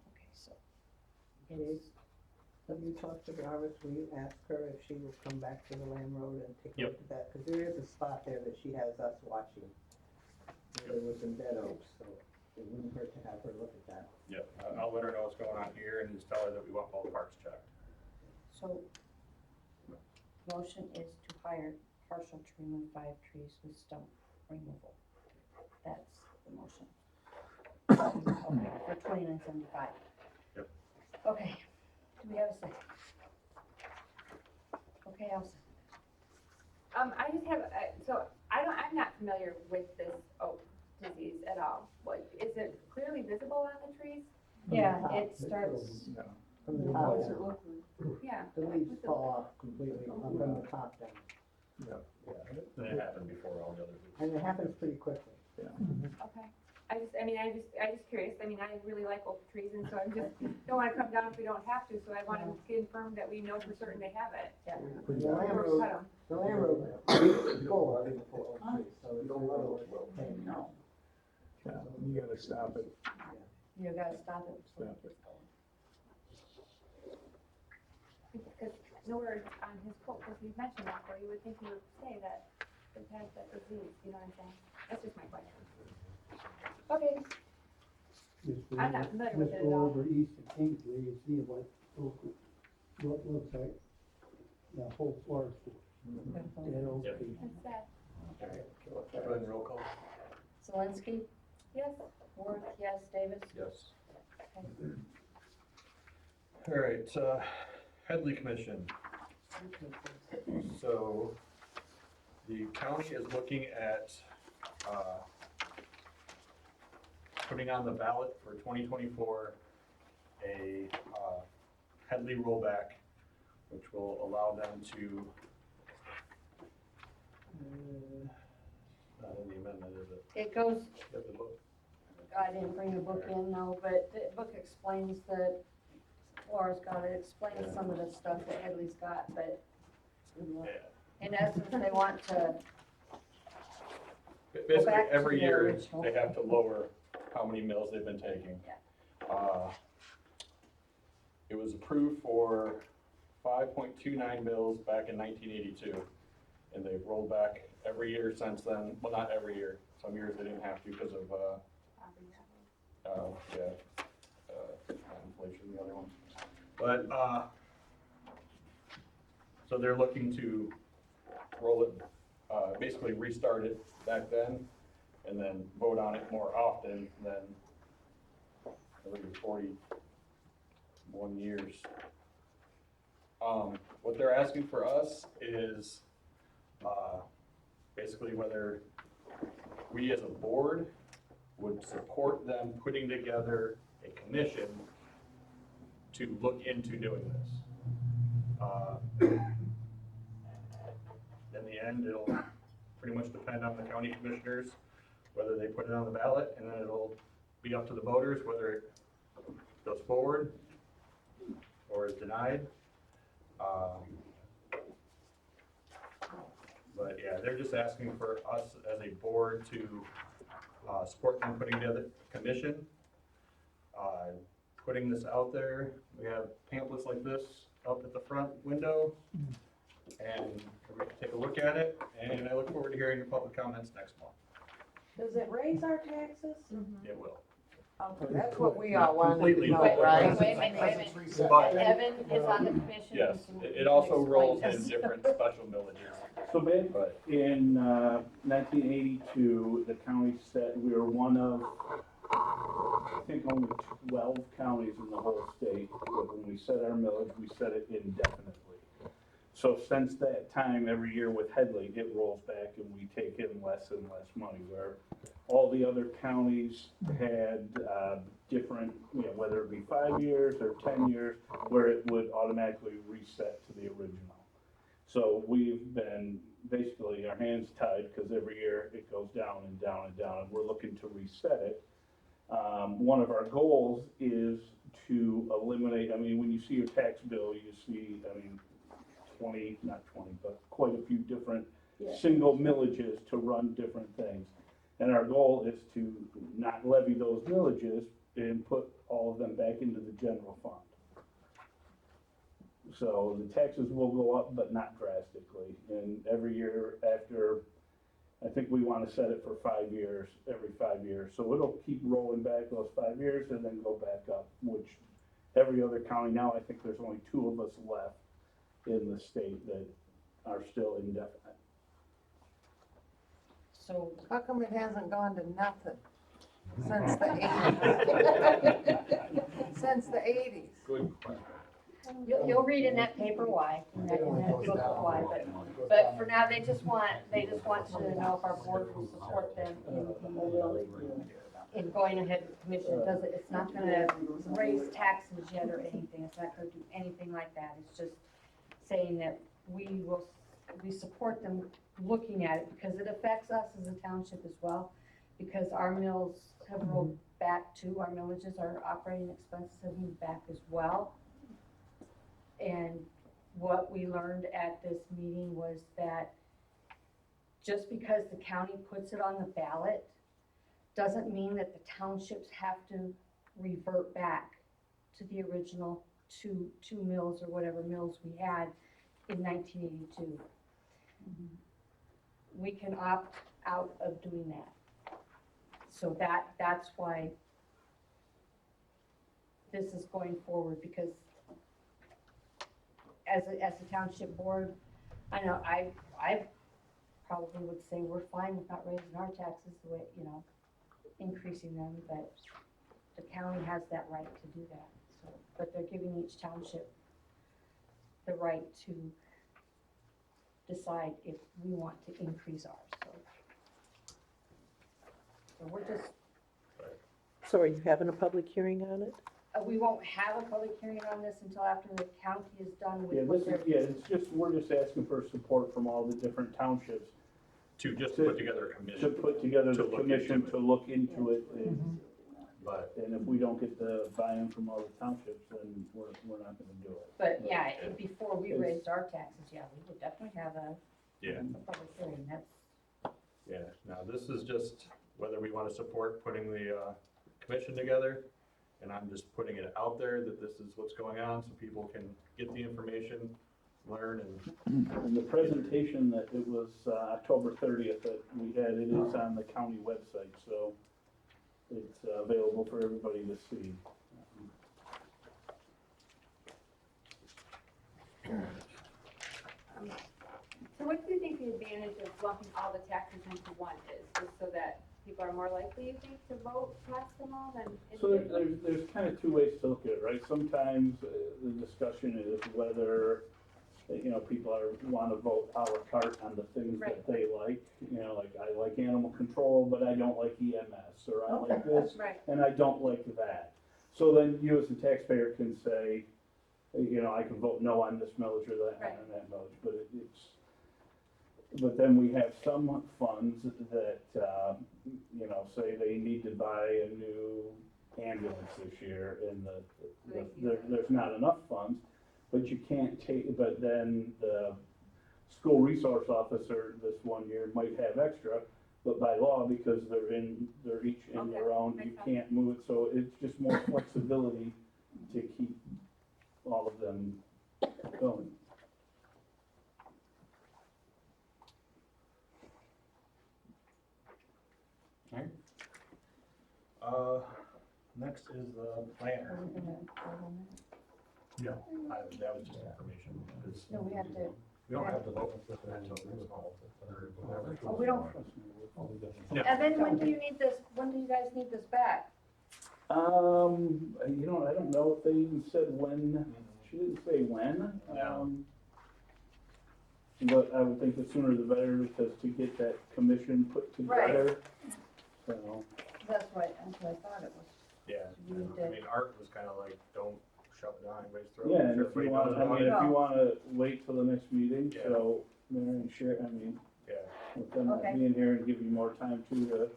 Speaker 2: Okay, so
Speaker 10: Dave, have you talked to the arborist, will you ask her if she will come back to the Lamb Road and take a
Speaker 1: Yep.
Speaker 10: look at that? Because there is a spot there that she has us watching. There was some dead oaks, so it wouldn't hurt to have her look at that.
Speaker 1: Yep, I'll let her know what's going on here and just tell her that we want all the parks checked.
Speaker 2: So, motion is to hire partial to remove 5 trees with stump removal. That's the motion. Okay, for $2,975.
Speaker 1: Yep.
Speaker 2: Okay, do we have a second? Okay, I'll second.
Speaker 5: I just have, so I'm not familiar with this oak disease at all. What, is it clearly visible on the trees?
Speaker 2: Yeah,
Speaker 10: top,
Speaker 2: it
Speaker 10: it's
Speaker 2: starts,
Speaker 6: Yeah.
Speaker 10: From the top down,
Speaker 5: Yeah.
Speaker 10: the leaves fall off completely from the top down.
Speaker 1: That happened before all the others.
Speaker 10: And it happens pretty quickly.
Speaker 5: Okay. I just curious. I mean, I really like oak trees, and so I just don't want to come down if we don't have to. So I want to confirm that we know for certain they have it.
Speaker 10: The Lamb
Speaker 5: Or
Speaker 10: Road,
Speaker 5: cut 'em.
Speaker 10: the Lamb Road is full of oak trees, so it's a little, no.
Speaker 6: Yeah, you gotta stop it.
Speaker 2: you gotta stop it.
Speaker 6: Stop it.
Speaker 5: Because nowhere on his quote does he mention that, or you would think he would say that they've had that disease. You know what I'm saying? That's just my question. Okay. I'm not familiar with it
Speaker 3: Just
Speaker 5: at
Speaker 3: go
Speaker 5: all.
Speaker 3: over east of Kingsley, you see what looks like the whole forest. Dead oak
Speaker 1: Yep.
Speaker 3: trees.
Speaker 5: That's sad.
Speaker 1: Go ahead and roll call.
Speaker 2: Zelinski,
Speaker 5: Yes.
Speaker 2: Worth, yes, Davis?
Speaker 1: Yes.
Speaker 2: Okay.
Speaker 1: All right, Headley Commission. So, the county is looking at, putting on the ballot for 2024, a Headley rollback which will allow them to, not in the amendment, is it?
Speaker 2: It goes,
Speaker 1: You have the book?
Speaker 2: I didn't bring the book in, no, but the book explains that, Laura's got it, explains some of the stuff that Headley's got, but
Speaker 1: Yeah.
Speaker 2: in essence, they want to,
Speaker 1: Basically,
Speaker 2: back to
Speaker 1: every
Speaker 2: the
Speaker 1: year,
Speaker 2: original.
Speaker 1: they have to lower how many mills they've been taking. It was approved for 5.29 mills back in 1982, and they've rolled back every year since then. Well, not every year. Some years they didn't have to because of, inflation, the other one. But, so they're looking to roll it, basically restart it back then, and then vote on it more often than every 41 years. What they're asking for us is, basically whether we as a board would support them putting together a commission to look into doing this. In the end, it'll pretty much depend on the county commissioners, whether they put it on the ballot, and then it'll be up to the voters whether it goes forward or is denied. But yeah, they're just asking for us as a board to support them putting together a commission, putting this out there. We have pamphlets like this up at the front window, and everybody can take a look at it, and I look forward to hearing your public comments next month.
Speaker 7: Does it raise our taxes?
Speaker 1: It will.
Speaker 7: Okay,
Speaker 10: That's what we
Speaker 1: Not
Speaker 10: all wanted
Speaker 1: completely,
Speaker 10: to know,
Speaker 1: but-
Speaker 10: right?
Speaker 2: wait a minute.
Speaker 1: But-
Speaker 2: Evan is on the commission.
Speaker 1: Yes,
Speaker 2: he can-
Speaker 1: it
Speaker 2: he can
Speaker 1: also
Speaker 2: explain
Speaker 1: rolls
Speaker 2: this.
Speaker 1: in different special villages,
Speaker 6: So back
Speaker 1: but
Speaker 6: in 1982, the county said we were one of, I think, only 12 counties in the whole state that when we set our millage, we set it indefinitely. So since that time, every year with Headley, it rolls back and we take in less and less money, where all the other counties had different, whether it be 5 years or 10 years, where it would automatically reset to the original. So we've been basically our hands tied because every year it goes down and down and down, and we're looking to reset it. One of our goals is to eliminate, when you see your tax bill, you see, 20, but quite a few different
Speaker 2: Yeah.
Speaker 6: single millages to run different things. And our goal is to not levy those millages and put all of them back into the general fund. So the taxes will go up, but not drastically. And every year after, I think we want to set it for 5 years, every 5 years. So it'll keep rolling back those 5 years and then go back up, which every other county now, I think there's only 2 of us left in the state that are still indefinite.
Speaker 2: So,
Speaker 7: How come it hasn't gone to nothing since the 80s? Since the 80s.
Speaker 1: good question.
Speaker 2: you'll read in that paper why, in that book why, but for now, they just want to know if our board will support them in going ahead with the commission. It's not gonna raise taxes yet or anything, it's not gonna do anything like that, it's just saying that we support them looking at it, because it affects us as a township as well, because our mills have rolled back too, our millages, our operating expenses have moved back as well. And what we learned at this meeting was that just because the county puts it on the ballot, doesn't mean that the townships have to revert back to the original two mills or whatever mills we had in 1982. We can opt out of doing that. So that's why this is going forward, because as a township board, I know I probably would say we're fine with not raising our taxes the way, increasing them, but the county has that right to do that. So, but they're giving each township the right to decide if we want to increase ours, so we're just,
Speaker 9: So are you having a public hearing on it?
Speaker 2: we won't have a public hearing on this until after the county is done
Speaker 6: Yeah,
Speaker 2: with what
Speaker 6: this
Speaker 2: they're.
Speaker 6: is, yeah, it's just, we're just asking for support from all the different townships
Speaker 1: To just put together a
Speaker 6: to
Speaker 1: commission,
Speaker 6: put together
Speaker 1: To
Speaker 6: the
Speaker 1: look
Speaker 6: commission
Speaker 1: into it.
Speaker 6: to look into it.
Speaker 1: but
Speaker 6: And if we don't get the buy-in from all the townships, then we're not gonna do it.
Speaker 2: But yeah, before we
Speaker 6: It's-
Speaker 2: raised our taxes, yeah, we would definitely have a
Speaker 1: yeah,
Speaker 2: public hearing, that's.
Speaker 1: yeah. Now, this is just whether we want to support putting the commission together. And I'm just putting it out there that this is what's going on so people can get the information, learn and,
Speaker 6: And the presentation that it was October 30th that we had, it is on the county website, so it's available for everybody to see.
Speaker 5: So what do you think the advantage of lumping all the taxes into one is, just so that people are more likely, you think, to vote pass them all than
Speaker 6: So
Speaker 5: individually?
Speaker 6: there's kind of two ways to look at it, right? Sometimes the discussion is whether, people want to vote à la carte on the things that
Speaker 5: Right.
Speaker 6: they like. Like I like animal control, but I don't like EMS, or I like this,
Speaker 5: Right,
Speaker 6: and I don't like that. So then you as a taxpayer can say, I can vote no on this millage or that,
Speaker 5: Right.
Speaker 6: on that millage, but but then we have some funds that, say they need to buy a new ambulance this year, and there's not enough funds, but you can't but then the school resource officer this one year might have extra, but by law, because they're each in their
Speaker 5: Okay,
Speaker 6: own, you
Speaker 5: makes sense.
Speaker 6: can't move it, so it's just more flexibility to keep all of them going.
Speaker 1: next is the planner.
Speaker 2: Are we gonna vote on
Speaker 1: No, that was just information, because
Speaker 2: that? No, we have to,
Speaker 1: we don't have to vote until next fall.
Speaker 2: oh, we don't,
Speaker 1: No.
Speaker 2: and then when do you guys need this back?
Speaker 6: I don't know if they even said when, she didn't say when.
Speaker 1: No.
Speaker 6: But I would think the sooner the better, because to get that commission put together. So,
Speaker 2: That's what I thought it was.
Speaker 1: Yeah,
Speaker 2: We need
Speaker 1: I
Speaker 2: to-
Speaker 1: mean, Art was kind of like, don't shove it down anybody's throat.
Speaker 6: yeah, and
Speaker 1: Sure,
Speaker 6: if you
Speaker 1: everybody
Speaker 6: want,
Speaker 1: knows
Speaker 6: I
Speaker 1: about
Speaker 6: mean,
Speaker 1: it.
Speaker 6: if you wanna wait till the next meeting,
Speaker 1: Yeah.
Speaker 6: so, Mary, sure,
Speaker 1: Yeah,
Speaker 6: with them not
Speaker 2: Okay.
Speaker 6: being here and give you more time to,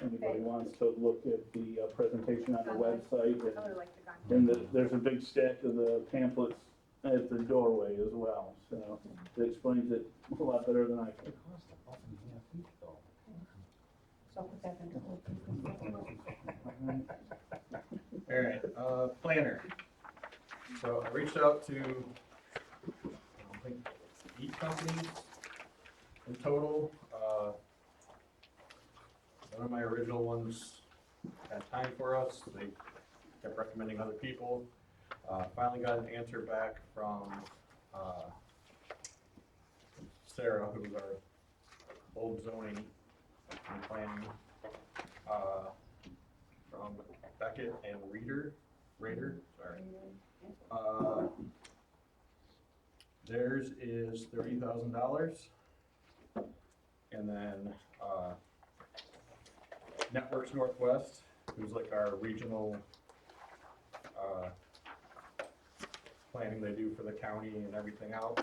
Speaker 6: anybody
Speaker 2: Okay.
Speaker 6: wants to look at the presentation on the website,
Speaker 5: I
Speaker 6: and
Speaker 5: really like the gun.
Speaker 6: And there's a big stack of the pamphlets at the doorway as well, so it explains it a lot better than I can.
Speaker 2: So I'll put that into old business.
Speaker 1: all right, planner. So I reached out to, I think, 8 companies in total. None of my original ones had time for us, they kept recommending other people. Finally got an answer back from Sarah, who's our old zoning and planning, from Beckett and Rader, sorry. Theirs is $30,000. And then, Networks Northwest, who's like our regional, planning they do for the county and everything else.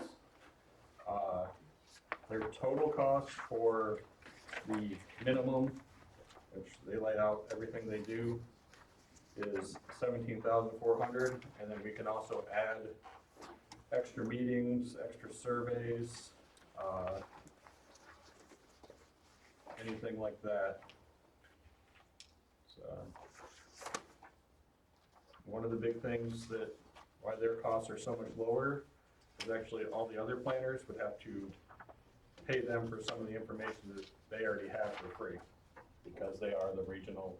Speaker 1: Their total cost for the minimum, which they laid out everything they do, is $17,400, and then we can also add extra meetings, extra surveys, anything like that. So, one of the big things that, why their costs are so much lower, is actually all the other planners would have to pay them for some of the information that they already have for free, because they are the regional,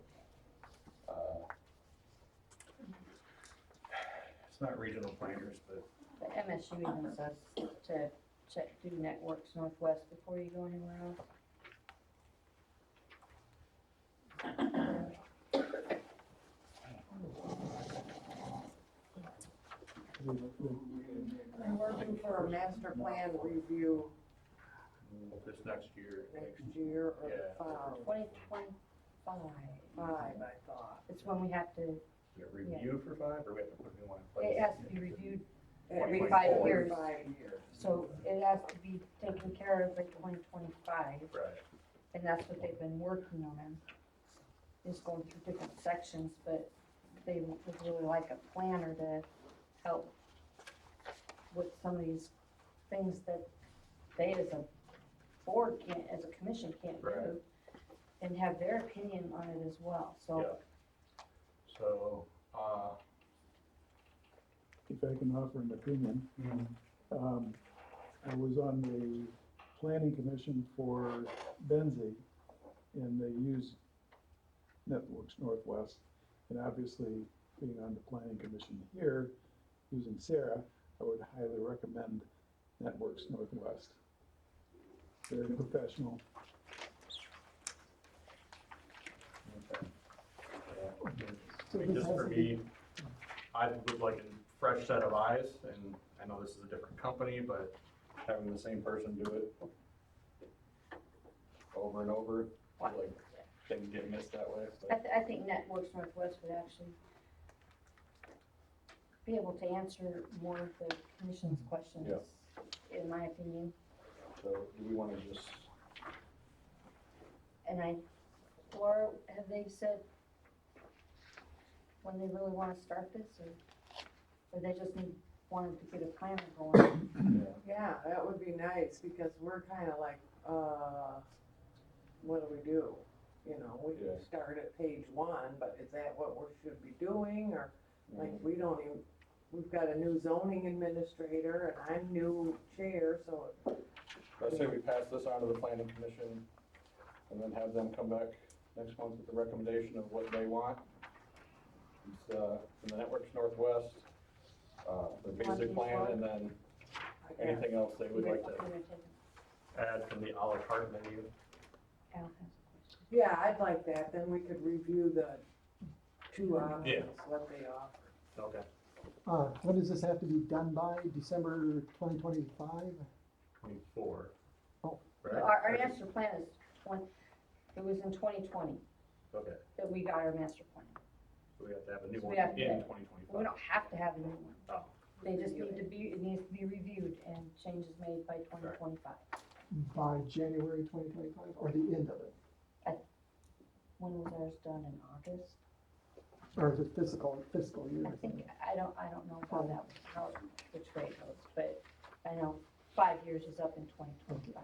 Speaker 1: it's not regional planners, but
Speaker 2: The MSU even says to do Networks Northwest before you go anywhere else.
Speaker 7: I'm working for a master plan review
Speaker 1: this next year.
Speaker 7: next year or
Speaker 1: Yeah.
Speaker 2: 2025,
Speaker 7: five, I thought.
Speaker 2: it's when we have to
Speaker 1: get reviewed for 5, or we have to put a new one in place?
Speaker 2: It has to be reviewed,
Speaker 7: Every
Speaker 2: 5 years.
Speaker 7: 5 years.
Speaker 2: so it has to be taken care of by 2025.
Speaker 1: Right.
Speaker 2: And that's what they've been working on, is going through different sections, but they would really like a planner to help with some of these things that they as a board can't, as a commission can't
Speaker 1: Right.
Speaker 2: do, and have their opinion on it as well, so.
Speaker 1: Yeah. So,
Speaker 11: If I can offer an opinion, I was on the planning commission for Benzie, and they use Networks Northwest. And obviously, being on the planning commission here, using Sarah, I would highly recommend Networks Northwest. Very professional.
Speaker 1: okay. Yeah.
Speaker 3: So
Speaker 1: I mean,
Speaker 3: this
Speaker 1: just
Speaker 3: has
Speaker 1: for
Speaker 3: to be-
Speaker 1: me, I would like a fresh set of eyes, and I know this is a different company, but having the same person do it over and over, I feel like things get missed that way. But
Speaker 2: I think Networks Northwest would actually be able to answer more of the commission's questions, in my opinion.
Speaker 1: So do we wanna just,
Speaker 2: And Laura, have they said when they really wanna start this, or they just wanted to get a planner going?
Speaker 7: Yeah, that would be nice, because we're kinda like, what do we do? You know, we
Speaker 1: Yeah.
Speaker 7: can start at page 1, but is that what we should be doing, or, like, we don't even, we've got a new zoning administrator, and I'm new chair, so,
Speaker 1: let's say we pass this on to the planning commission, and then have them come back next month with a recommendation of what they want. It's, in the Networks Northwest, the basic plan, and then
Speaker 7: I guess.
Speaker 1: anything else they would like to
Speaker 2: Al has
Speaker 1: add from the a la carte menu.
Speaker 2: a question.
Speaker 7: Yeah, I'd like that, then we could review the 2 options, what they offer.
Speaker 1: Okay.
Speaker 3: When does this have to be done by, December 2025?
Speaker 1: 24.
Speaker 3: Oh.
Speaker 1: Right?
Speaker 2: Our master plan is it was in 2020
Speaker 1: Okay,
Speaker 2: that we got our master plan.
Speaker 1: so we have to have a new
Speaker 2: So
Speaker 1: one
Speaker 2: we
Speaker 1: in
Speaker 2: have to-
Speaker 1: 2025.
Speaker 2: We don't have to have a new one.
Speaker 1: Oh,
Speaker 2: They just need to be, it needs to be reviewed and changes made by 2025.
Speaker 3: By January 2025, or the end of it?
Speaker 2: When was ours done, in August?
Speaker 3: Or is it fiscal year?
Speaker 2: I think, I don't know which way it goes, but I know 5 years is up in 2025.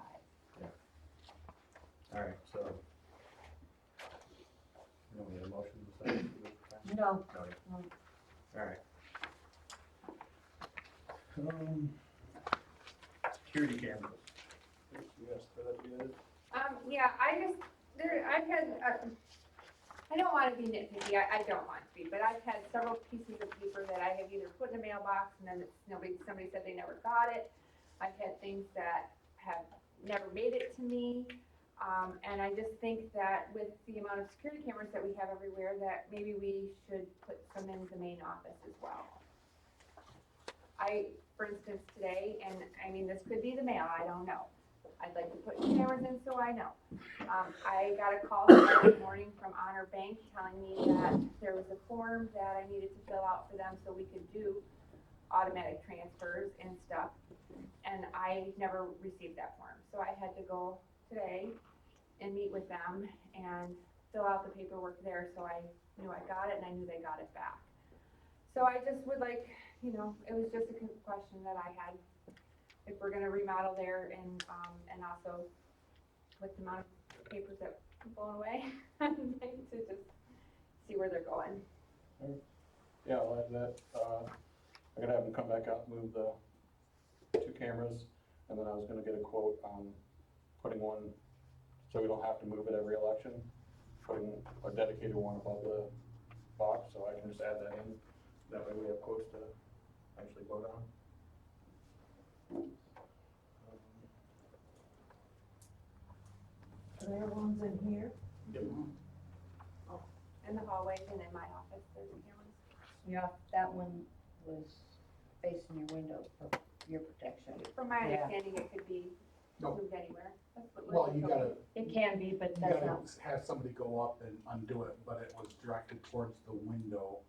Speaker 1: all right, so. You don't need a motion to say?
Speaker 2: No,
Speaker 1: No,
Speaker 2: no.
Speaker 1: all right. Security cameras. Yes, that is.
Speaker 5: Yeah, I've had, I don't wanna be nitpicky, I don't want to be, but I've had several pieces of paper that I have either put in a mailbox and then somebody said they never got it. I've had things that have never made it to me, and I just think that with the amount of security cameras that we have everywhere, that maybe we should put some in the main office as well. For instance, today, and I mean, this could be the mail, I don't know. I'd like to put cameras in so I know. I got a call this morning from Honor Bank telling me that there was a form that I needed to fill out for them so we could do automatic transfers and stuff. And I never received that form. So I had to go today and meet with them and fill out the paperwork there so I knew I got it and I knew they got it back. So I just would like, it was just a question that I had. If we're gonna remodel there and also with the amount of papers that are blown away, I'd like to just see where they're going.
Speaker 1: Yeah, I'll add that. I gotta have them come back out and move the 2 cameras, and then I was gonna get a quote on putting one, so we don't have to move it every election, putting a dedicated one above the box, so I can just add that in. That way we have quotes to actually vote on.
Speaker 7: Are there ones in here?
Speaker 1: Yep.
Speaker 5: In the hallways and in my office, there's cameras.
Speaker 2: Yeah, that one was facing your window for your protection.
Speaker 5: From my
Speaker 2: Yeah.
Speaker 5: understanding, it could be
Speaker 8: No.
Speaker 5: moved anywhere. That's what
Speaker 8: Well,
Speaker 5: we're
Speaker 8: you
Speaker 5: told.
Speaker 8: gotta,
Speaker 2: It can be, but
Speaker 8: you
Speaker 2: that's
Speaker 8: gotta
Speaker 2: not,
Speaker 8: have somebody go up and undo it, but it was directed towards the window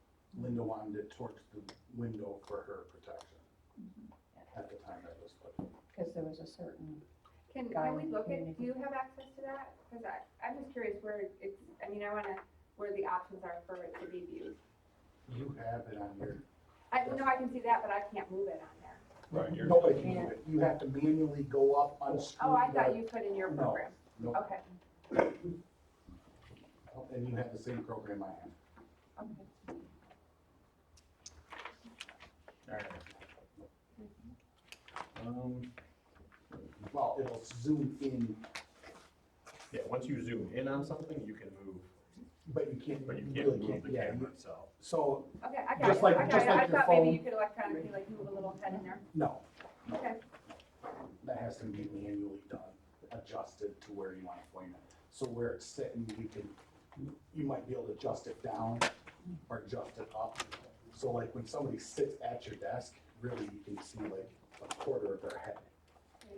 Speaker 8: Linda wanted it towards the window for her protection at the time that was put in.
Speaker 2: Because there was a certain,
Speaker 5: Can
Speaker 2: Guy
Speaker 5: we
Speaker 2: in
Speaker 5: look at,
Speaker 2: community.
Speaker 5: do you have access to that? Cause I'm just curious where it's, I mean, I wanna, where the options are for it to be viewed.
Speaker 8: You have it on your,
Speaker 5: No, I can see that, but I can't move it on there.
Speaker 1: Right, you're-
Speaker 8: nobody can do it. You have to manually go up, unscrew
Speaker 5: Oh, I
Speaker 8: the-
Speaker 5: thought you put in your
Speaker 8: No.
Speaker 5: program.
Speaker 8: No,
Speaker 5: Okay,
Speaker 8: and you have the same program I have.
Speaker 5: okay.
Speaker 1: Alright.
Speaker 8: Well, it'll zoom in,
Speaker 1: Yeah, once you zoom in on something, you can move,
Speaker 8: but you can't,
Speaker 1: but you
Speaker 8: really
Speaker 1: can't move the
Speaker 8: yeah,
Speaker 1: camera itself.
Speaker 8: So,
Speaker 5: Okay, I got
Speaker 8: Just
Speaker 5: it,
Speaker 8: like-
Speaker 5: I got
Speaker 8: just
Speaker 5: it.
Speaker 8: like
Speaker 5: I
Speaker 8: your
Speaker 5: thought maybe
Speaker 8: phone.
Speaker 5: you could electronically like move a little head in there.
Speaker 8: no,
Speaker 5: Okay,
Speaker 8: that has to be manually done, adjusted to where you wanna point it. So where it's sitting, you might be able to adjust it down or adjust it up. So like when somebody sits at your desk, really you can see like a quarter of their head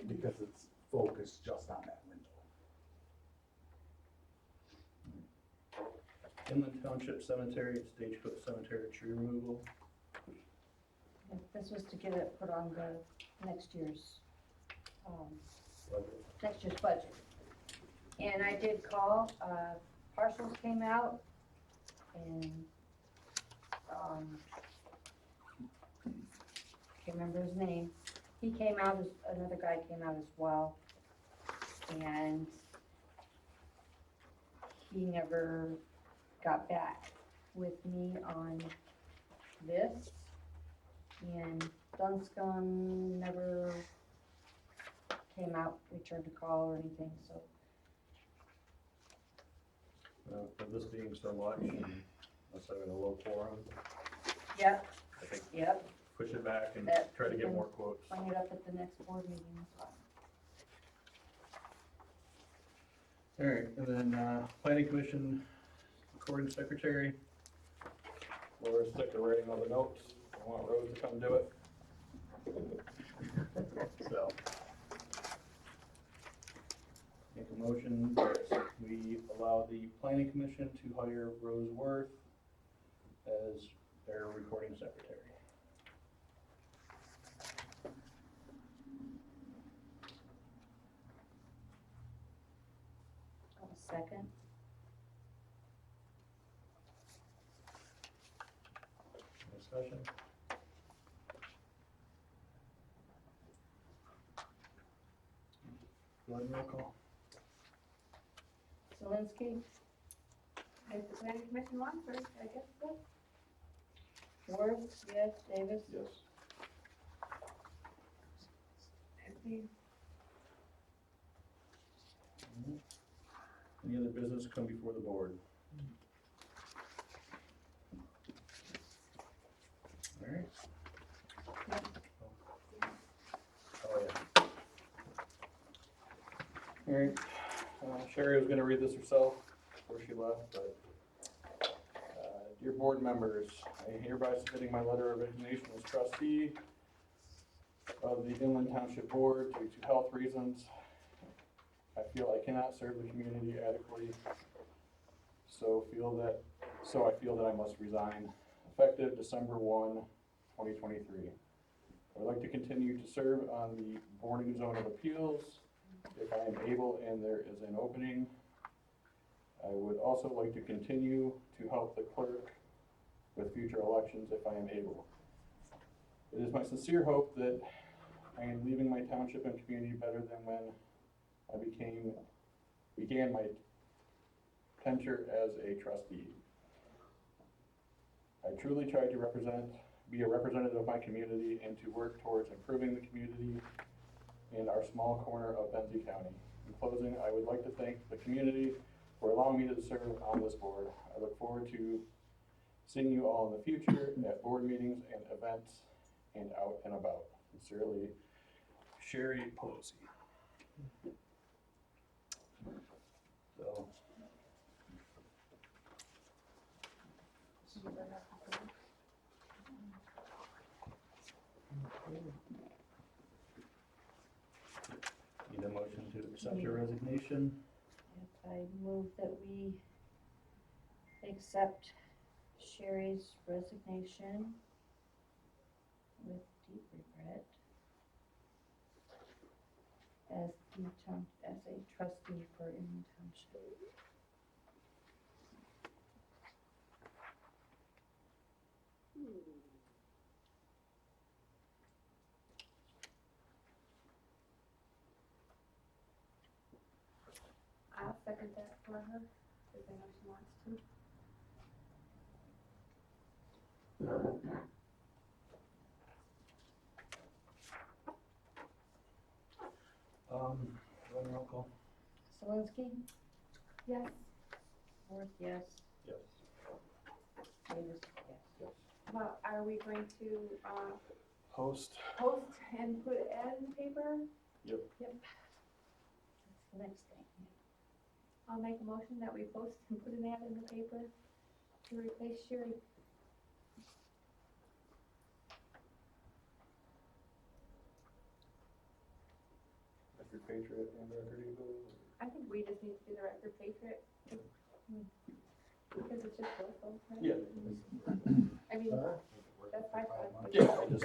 Speaker 8: because it's focused just on that window.
Speaker 1: Inland Township Cemetery, Stagecoach Cemetery tree removal.
Speaker 2: this was to get it put on the next year's,
Speaker 1: budget.
Speaker 2: next year's budget. And I did call, Parcels came out, and, can't remember his name. He came out, another guy came out as well, and he never got back with me on this, and Dunscombe never came out, returned a call or anything, so.
Speaker 1: For this being so much, and us having a low quorum,
Speaker 2: Yep,
Speaker 1: I think
Speaker 2: yep,
Speaker 1: push it back and
Speaker 2: That
Speaker 1: try to
Speaker 2: we
Speaker 1: get
Speaker 2: can-
Speaker 1: more quotes.
Speaker 2: bring it up at the next board meeting as well.
Speaker 1: Alright, and then, planning commission, recording secretary. Laura's sick of writing all the notes, I want Rose to come do it. So. Make a motion that we allow the planning commission to hire Rose Worth as their recording secretary.
Speaker 2: A second.
Speaker 1: Discussion? Go ahead and roll call.
Speaker 2: Zelinski,
Speaker 5: if the planning commission wants, or I guess so.
Speaker 2: Worth, yes, Davis,
Speaker 1: Yes. Any other business come before the board? Alright. Oh, yeah. Alright, Sherry was gonna read this herself before she left, but, dear board members, I hereby submitting my letter of resignation as trustee of the Inland Township Board due to health reasons. I feel I cannot serve the community adequately, so I feel that I must resign, effective December 1, 2023. I would like to continue to serve on the Boarding Zone of Appeals if I am able and there is an opening. I would also like to continue to help the clerk with future elections if I am able. It is my sincere hope that I am leaving my township and community better than when I began my tenure as a trustee. I truly tried to be a representative of my community and to work towards improving the community in our small corner of Benzie County. In closing, I would like to thank the community for allowing me to serve on this board. I look forward to seeing you all in the future at board meetings and events and out and about. Sincerely, Sherry Pelosi. So. Need a motion to accept your resignation?
Speaker 2: I move that we accept Sherry's resignation with deep regret as as a trustee for Indian Township.
Speaker 5: I'll second that for her, because I know she wants to.
Speaker 1: Run roll call?
Speaker 2: Zelinski,
Speaker 5: Yes.
Speaker 2: Worth, yes.
Speaker 1: Yes.
Speaker 2: Davis, yes.
Speaker 5: Well, are we going to,
Speaker 1: Post?
Speaker 5: post and put ad in the paper?
Speaker 1: Yep.
Speaker 2: That's the next thing.
Speaker 5: I'll make a motion that we post and put an ad in the paper to replace Sherry.
Speaker 1: Record Patriot and Record Eagle?
Speaker 5: I think we just need to do the record patriot. Because it's just local, right?
Speaker 1: Yeah.
Speaker 5: I mean, that's my thought.
Speaker 1: Yeah, I just,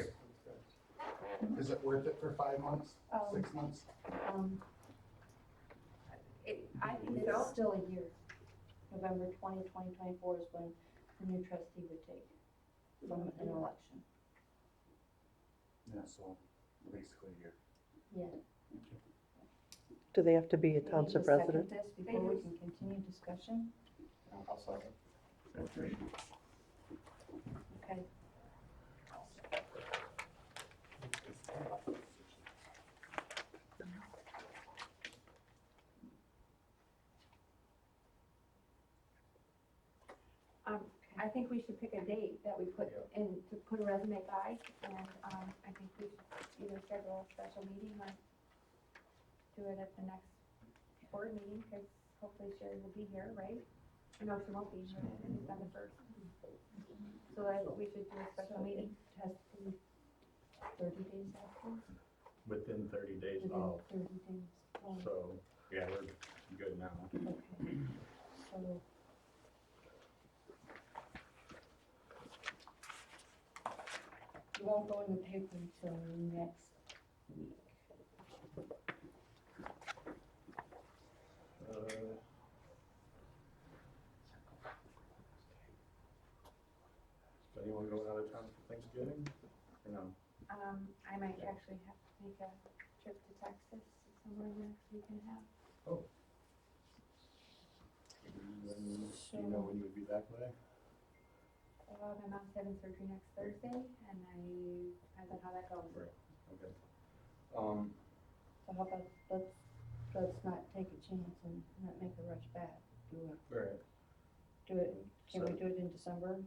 Speaker 8: Is it worth it for 5 months,
Speaker 2: Um,
Speaker 8: 6 months?
Speaker 5: I think
Speaker 2: It's
Speaker 5: so.
Speaker 2: still a year. November 2024 is when the new trustee would take from an election.
Speaker 8: Yeah, so basically a year.
Speaker 2: Yeah.
Speaker 9: Do they have to be a
Speaker 2: We need to
Speaker 9: township
Speaker 2: second
Speaker 9: resident?
Speaker 2: this before we can continue discussion.
Speaker 1: I'll second.
Speaker 2: Okay.
Speaker 5: I think we should pick a date that we put in, to put a resume by, and, I think we should either schedule a special meeting or do it at the next board meeting, because hopefully Sherry will be here, right? No, she won't be here, it's on the first. So I think we should do a special meeting.
Speaker 2: It has to be 30 days after,
Speaker 1: Within 30 days
Speaker 2: within
Speaker 1: of,
Speaker 2: 30 days. Oh,
Speaker 1: so, yeah, we're good now.
Speaker 2: okay. So, it won't go in the paper until next week.
Speaker 1: Is anyone going out of town for Thanksgiving? Or no?
Speaker 5: I might actually have to make a trip to Texas somewhere in the next week and a half.
Speaker 1: Do you know when you would be back by?
Speaker 5: My mom's having surgery next Thursday, and depends on how that goes.
Speaker 1: Right, okay.
Speaker 2: So how about, let's not take a chance and not make a rush back. Do
Speaker 1: Right.
Speaker 2: it, can we
Speaker 1: So-
Speaker 2: do it in December?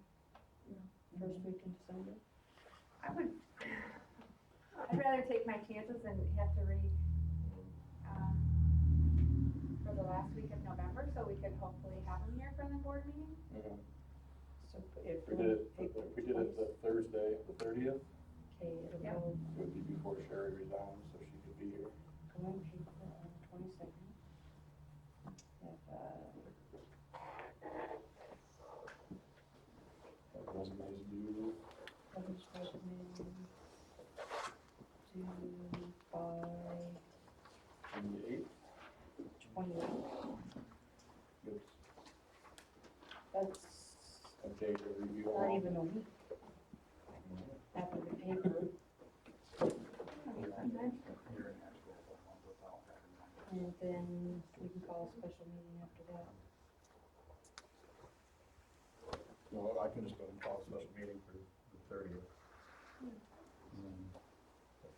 Speaker 2: First week in December?
Speaker 5: I'd rather take my chances and have to for the last week of November, so we could hopefully have them here for the board meeting.
Speaker 1: Mhm.
Speaker 2: So if
Speaker 1: We did it, if we did it the Thursday, the 30th,
Speaker 2: Okay, it'll
Speaker 5: Yeah.
Speaker 2: go,
Speaker 1: it would be before Sherry resigns, so she could be here.
Speaker 2: go on paper on the 22nd.
Speaker 1: Have resumes due,
Speaker 2: Publish resume due by
Speaker 1: 28th.
Speaker 2: 28th.
Speaker 1: Good.
Speaker 2: That's
Speaker 1: Okay to review
Speaker 2: not
Speaker 1: all.
Speaker 2: even a week after the paper. And then we can call a special meeting after that.
Speaker 1: No, I can just go and call a special meeting for the 30th.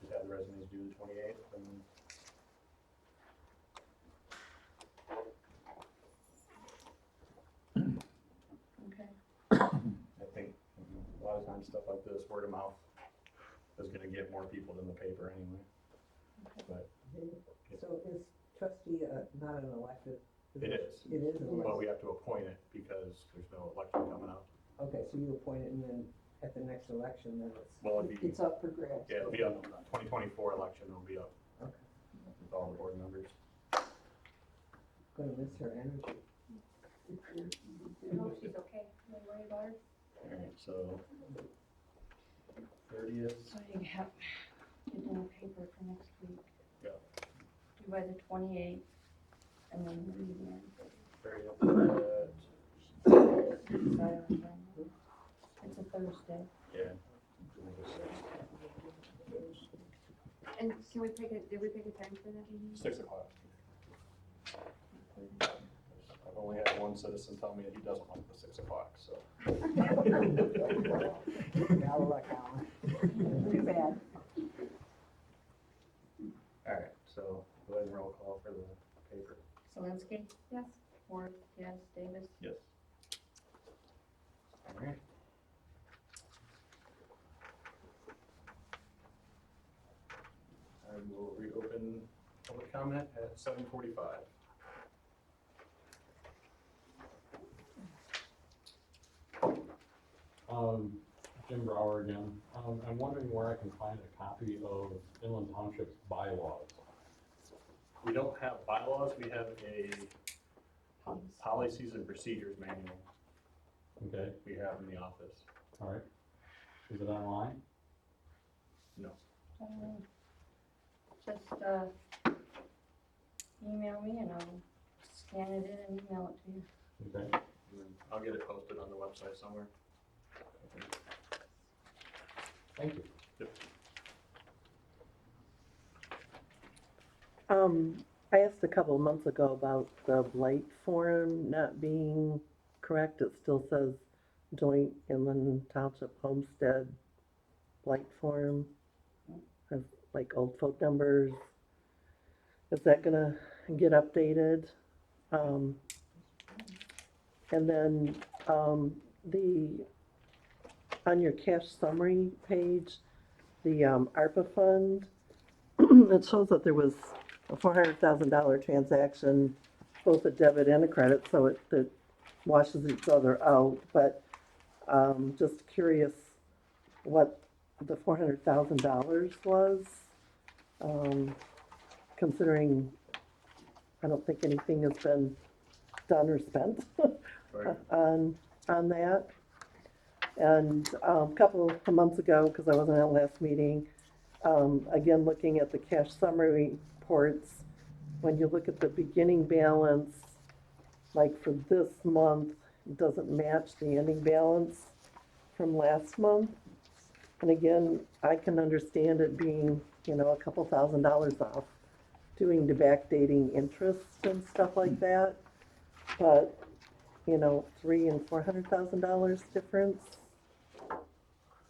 Speaker 1: Just have the resumes due the 28th, and
Speaker 2: Okay.
Speaker 1: I think a lot of times stuff like this, word of mouth, is gonna get more people than the paper anyway. But
Speaker 10: So is trustee not an elected
Speaker 1: it
Speaker 10: position?
Speaker 1: is,
Speaker 10: It is an
Speaker 1: but
Speaker 10: elected,
Speaker 1: we have to appoint it because there's no election coming up.
Speaker 10: okay, so you appoint it and then at the next election, then
Speaker 1: Well, it'd be,
Speaker 10: it's up for grabs.
Speaker 1: yeah, it'll be up, 2024 election will be up
Speaker 10: Okay,
Speaker 1: with all the board members.
Speaker 10: gonna miss her energy.
Speaker 5: I hope she's okay, don't worry about her.
Speaker 1: Alright, so 30th,
Speaker 2: So you have, get in the paper for next week.
Speaker 1: Yeah.
Speaker 2: Do by the 28th, and then read again.
Speaker 1: 30th,
Speaker 2: It's a Thursday.
Speaker 1: yeah.
Speaker 5: And can we pick did we pick a time for that meeting?
Speaker 1: 6 o'clock. I've only had one citizen tell me that he doesn't like the 6 o'clock, so.
Speaker 10: Gotta look, Alan.
Speaker 4: Too bad.
Speaker 1: Alright, so go ahead and roll call for the paper.
Speaker 2: Zelinski,
Speaker 5: Yes.
Speaker 2: Ford, yes, Davis.
Speaker 1: Yes. Alright. I will reopen public comment at 7:45.
Speaker 12: Jim Brower again. I'm wondering where I can find a copy of Inland Township's bylaws.
Speaker 1: We don't have bylaws, we have a policies and procedures manual
Speaker 12: Okay,
Speaker 1: we have in the office.
Speaker 12: all right. Is it online?
Speaker 2: Just, email me and I'll scan it in and email it to you.
Speaker 12: Okay.
Speaker 1: And then I'll get it posted on the website somewhere.
Speaker 12: Thank you.
Speaker 9: I asked a couple of months ago about the blight form not being correct. It still says joint inland township homestead blight form. Has like old folk numbers. Is that gonna get updated? And then, on your cash summary page, the, ARPA fund, it shows that there was a $400,000 transaction, both a debit and a credit, so it washes each other out, but, just curious what the $400,000 was, considering I don't think anything has been done or spent
Speaker 1: Right.
Speaker 9: on that. And a couple of months ago, because I wasn't at last meeting, again, looking at the cash summary reports, when you look at the beginning balance, like for this month, it doesn't match the ending balance from last month. And again, I can understand it being, a couple $1,000s off, doing the backdating interest and stuff like that. But, $300,000 and $400,000 difference.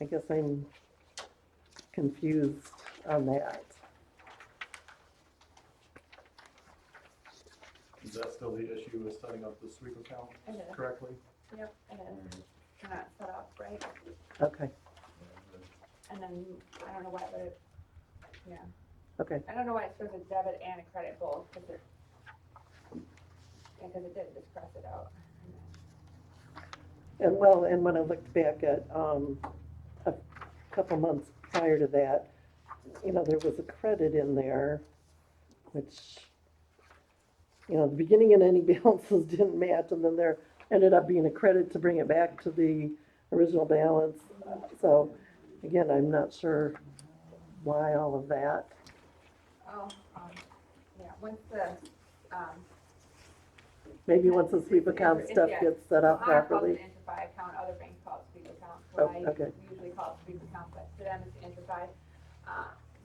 Speaker 9: I guess I'm confused on that.
Speaker 1: Is that still the issue with setting up the sweep account
Speaker 5: It is.
Speaker 1: correctly?
Speaker 5: Yep, it is. Not set up, right?
Speaker 9: Okay,
Speaker 5: And then, I don't know why, but it, yeah.
Speaker 9: okay.
Speaker 5: I don't know why it shows a debit and a credit both, because they're, because it didn't just cross it out.
Speaker 9: And when I looked back at, a couple months prior to that, there was a credit in there, which, the beginning and ending balances didn't match, and then there ended up being a credit to bring it back to the original balance. So, again, I'm not sure why all of that.
Speaker 5: Oh, yeah, once the,
Speaker 9: Maybe once the sweep account stuff
Speaker 5: Yeah.
Speaker 9: gets set up
Speaker 5: Well, ours calls
Speaker 9: properly.
Speaker 5: it Interfi account, other banks call it sweep account,
Speaker 9: Oh,
Speaker 5: so I
Speaker 9: okay.
Speaker 5: usually call it sweep account, but to them it's Interfi.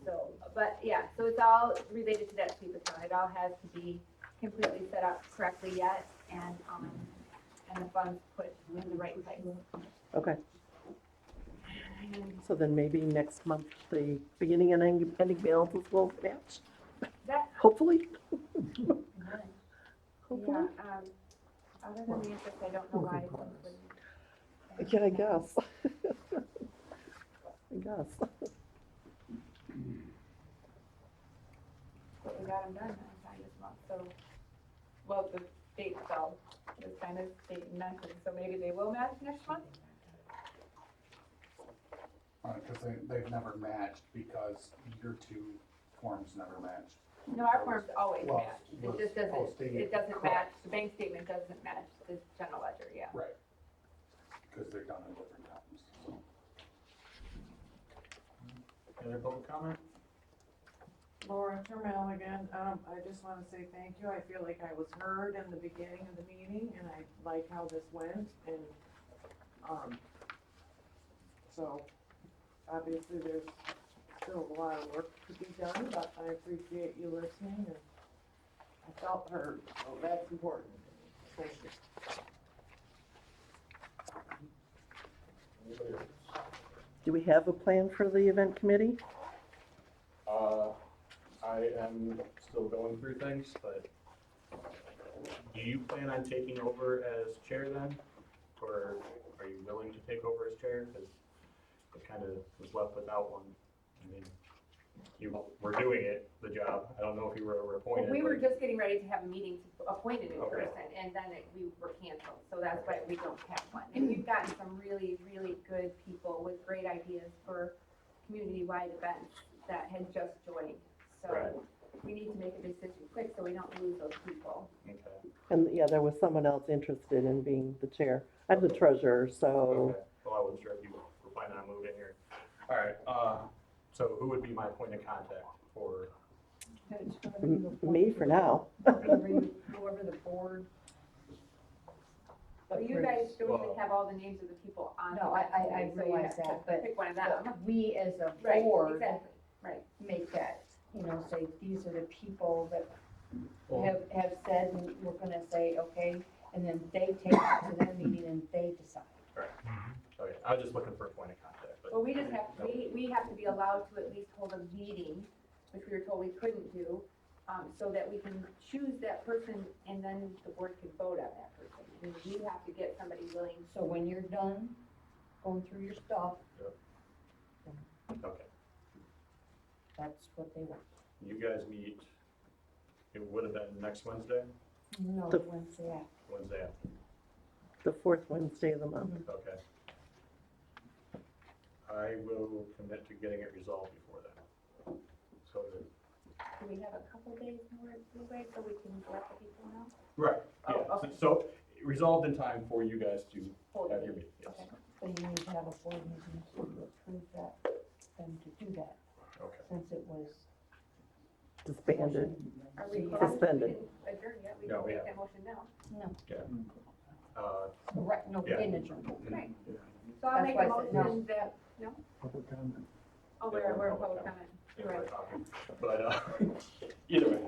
Speaker 5: So, but yeah, so it's all related to that sweep account, it all has to be completely set up correctly yet, and the funds put in the right place.
Speaker 9: Okay,
Speaker 5: And
Speaker 9: so then maybe next month, the beginning and ending balances will match,
Speaker 5: that,
Speaker 9: hopefully.
Speaker 5: yeah,
Speaker 9: Hopefully.
Speaker 5: other than the interest, I don't know why it would.
Speaker 9: Yeah, I guess. I guess.
Speaker 5: But we got them done on time this month, so, well, the date fell, it was kind of state and mentioned, so maybe they will match next month?
Speaker 8: Because they've never matched because your two forms never matched.
Speaker 5: No, our forms always
Speaker 8: Well,
Speaker 5: match, it
Speaker 8: was
Speaker 5: just doesn't,
Speaker 8: posting
Speaker 5: it doesn't
Speaker 8: correct.
Speaker 5: match, the bank statement doesn't match the general ledger, yeah.
Speaker 8: Right. Because they're done in different
Speaker 1: other public comment?
Speaker 7: Laura Trammell again, I just wanna say thank you, I feel like I was heard in the beginning of the meeting, and I like how this went, and, so, obviously, there's still a lot of work to be done, but I appreciate you listening, and I felt heard, so that's important. Thank you.
Speaker 1: Anybody else?
Speaker 9: Do we have a plan for the event committee?
Speaker 1: I am still going through things, but do you plan on taking over as chair then? Or are you willing to take over as chair? Because it kind of was left without one. I mean, you were doing it, the job. I don't know if you were
Speaker 5: Well,
Speaker 1: appointed.
Speaker 5: we were
Speaker 1: but-
Speaker 5: just getting ready to have a meeting to appoint a new
Speaker 1: Okay.
Speaker 5: person, and then we were canceled, so that's why we don't have one. And we've gotten some really, really good people with great ideas for community-wide events that had just joined.
Speaker 1: Right.
Speaker 5: So we need to make a decision quick so we don't lose those people.
Speaker 1: Okay.
Speaker 9: And yeah, there was someone else interested in being the chair. I'm the treasurer, so
Speaker 1: Okay. Well, I wasn't sure if you were planning on moving here. All right, so who would be my point of contact for,
Speaker 2: It's gonna be the
Speaker 9: me for now.
Speaker 2: Whoever the board.
Speaker 5: But you guys don't
Speaker 1: Well-
Speaker 5: even have all the names of the people on.
Speaker 2: No,
Speaker 5: the
Speaker 2: I
Speaker 5: committee, so you
Speaker 2: realize
Speaker 5: have to
Speaker 2: that, but
Speaker 5: pick one of them.
Speaker 2: But we as a
Speaker 5: Right,
Speaker 2: board
Speaker 5: exactly, right.
Speaker 2: make that, say, these are the people that
Speaker 1: well,
Speaker 2: have said, and we're gonna say, okay, and then they take it to their meeting and they decide.
Speaker 1: okay, I was just looking for a point of contact, but.
Speaker 5: Well, we just have, we have to be allowed to at least hold a meeting, which we were told we couldn't do, so that we can choose that person and then the board can vote on that person. And we have to get somebody willing.
Speaker 2: So when you're done going through your stuff,
Speaker 1: Okay,
Speaker 2: that's what they want.
Speaker 1: you guys meet, it would have been next Wednesday,
Speaker 2: No,
Speaker 9: The-
Speaker 2: Wednesday after.
Speaker 1: Wednesday after,
Speaker 9: The fourth Wednesday of the month.
Speaker 1: okay. I will commit to getting it resolved before then. So that.
Speaker 5: Do we have a couple days more leeway so we can let the people know?
Speaker 1: Right,
Speaker 5: Oh,
Speaker 1: yeah,
Speaker 5: okay.
Speaker 1: so resolved in time for you guys to
Speaker 5: Hold
Speaker 1: have
Speaker 5: it.
Speaker 1: your meeting, yes.
Speaker 5: Okay.
Speaker 2: So you need to have a board meeting to approve that, them to do that,
Speaker 1: Okay.
Speaker 2: since it was.
Speaker 9: Disbanded.
Speaker 5: Are we
Speaker 2: So you-
Speaker 5: closed?
Speaker 9: Suspended.
Speaker 5: We didn't adjourn yet, we
Speaker 1: No,
Speaker 5: can
Speaker 1: we
Speaker 5: make
Speaker 1: haven't.
Speaker 5: that motion now.
Speaker 2: No,
Speaker 1: Uh,
Speaker 2: right, no, we
Speaker 1: Yeah.
Speaker 2: didn't adjourn.
Speaker 5: Right,
Speaker 11: Yeah.
Speaker 5: so I'll
Speaker 2: That's
Speaker 5: make
Speaker 2: why
Speaker 5: a
Speaker 2: I said no.
Speaker 5: motion that, no,
Speaker 11: Public comment.
Speaker 5: oh,
Speaker 1: Yeah,
Speaker 5: we're
Speaker 1: we're
Speaker 5: public
Speaker 1: public
Speaker 5: comment.
Speaker 1: yeah,
Speaker 5: You're
Speaker 1: we're
Speaker 5: right.
Speaker 1: talking. But, either way,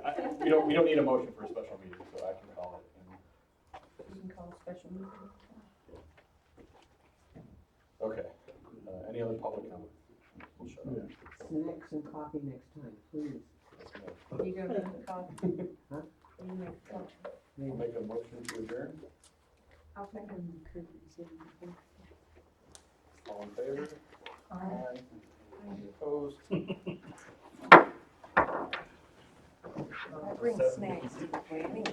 Speaker 1: we don't need a motion for a special meeting, so I can call it.
Speaker 2: You can call a special meeting.
Speaker 1: Okay, any other public comment? We'll shut up.
Speaker 11: Yeah.
Speaker 10: Snacks and coffee next time, please.
Speaker 2: You gonna make the coffee?
Speaker 10: Huh?
Speaker 2: You make the coffee?
Speaker 1: We'll make a motion to adjourn,
Speaker 5: I'll second.
Speaker 1: all in favor?
Speaker 2: Aye.
Speaker 1: Any opposed?
Speaker 7: I bring snacks to the planning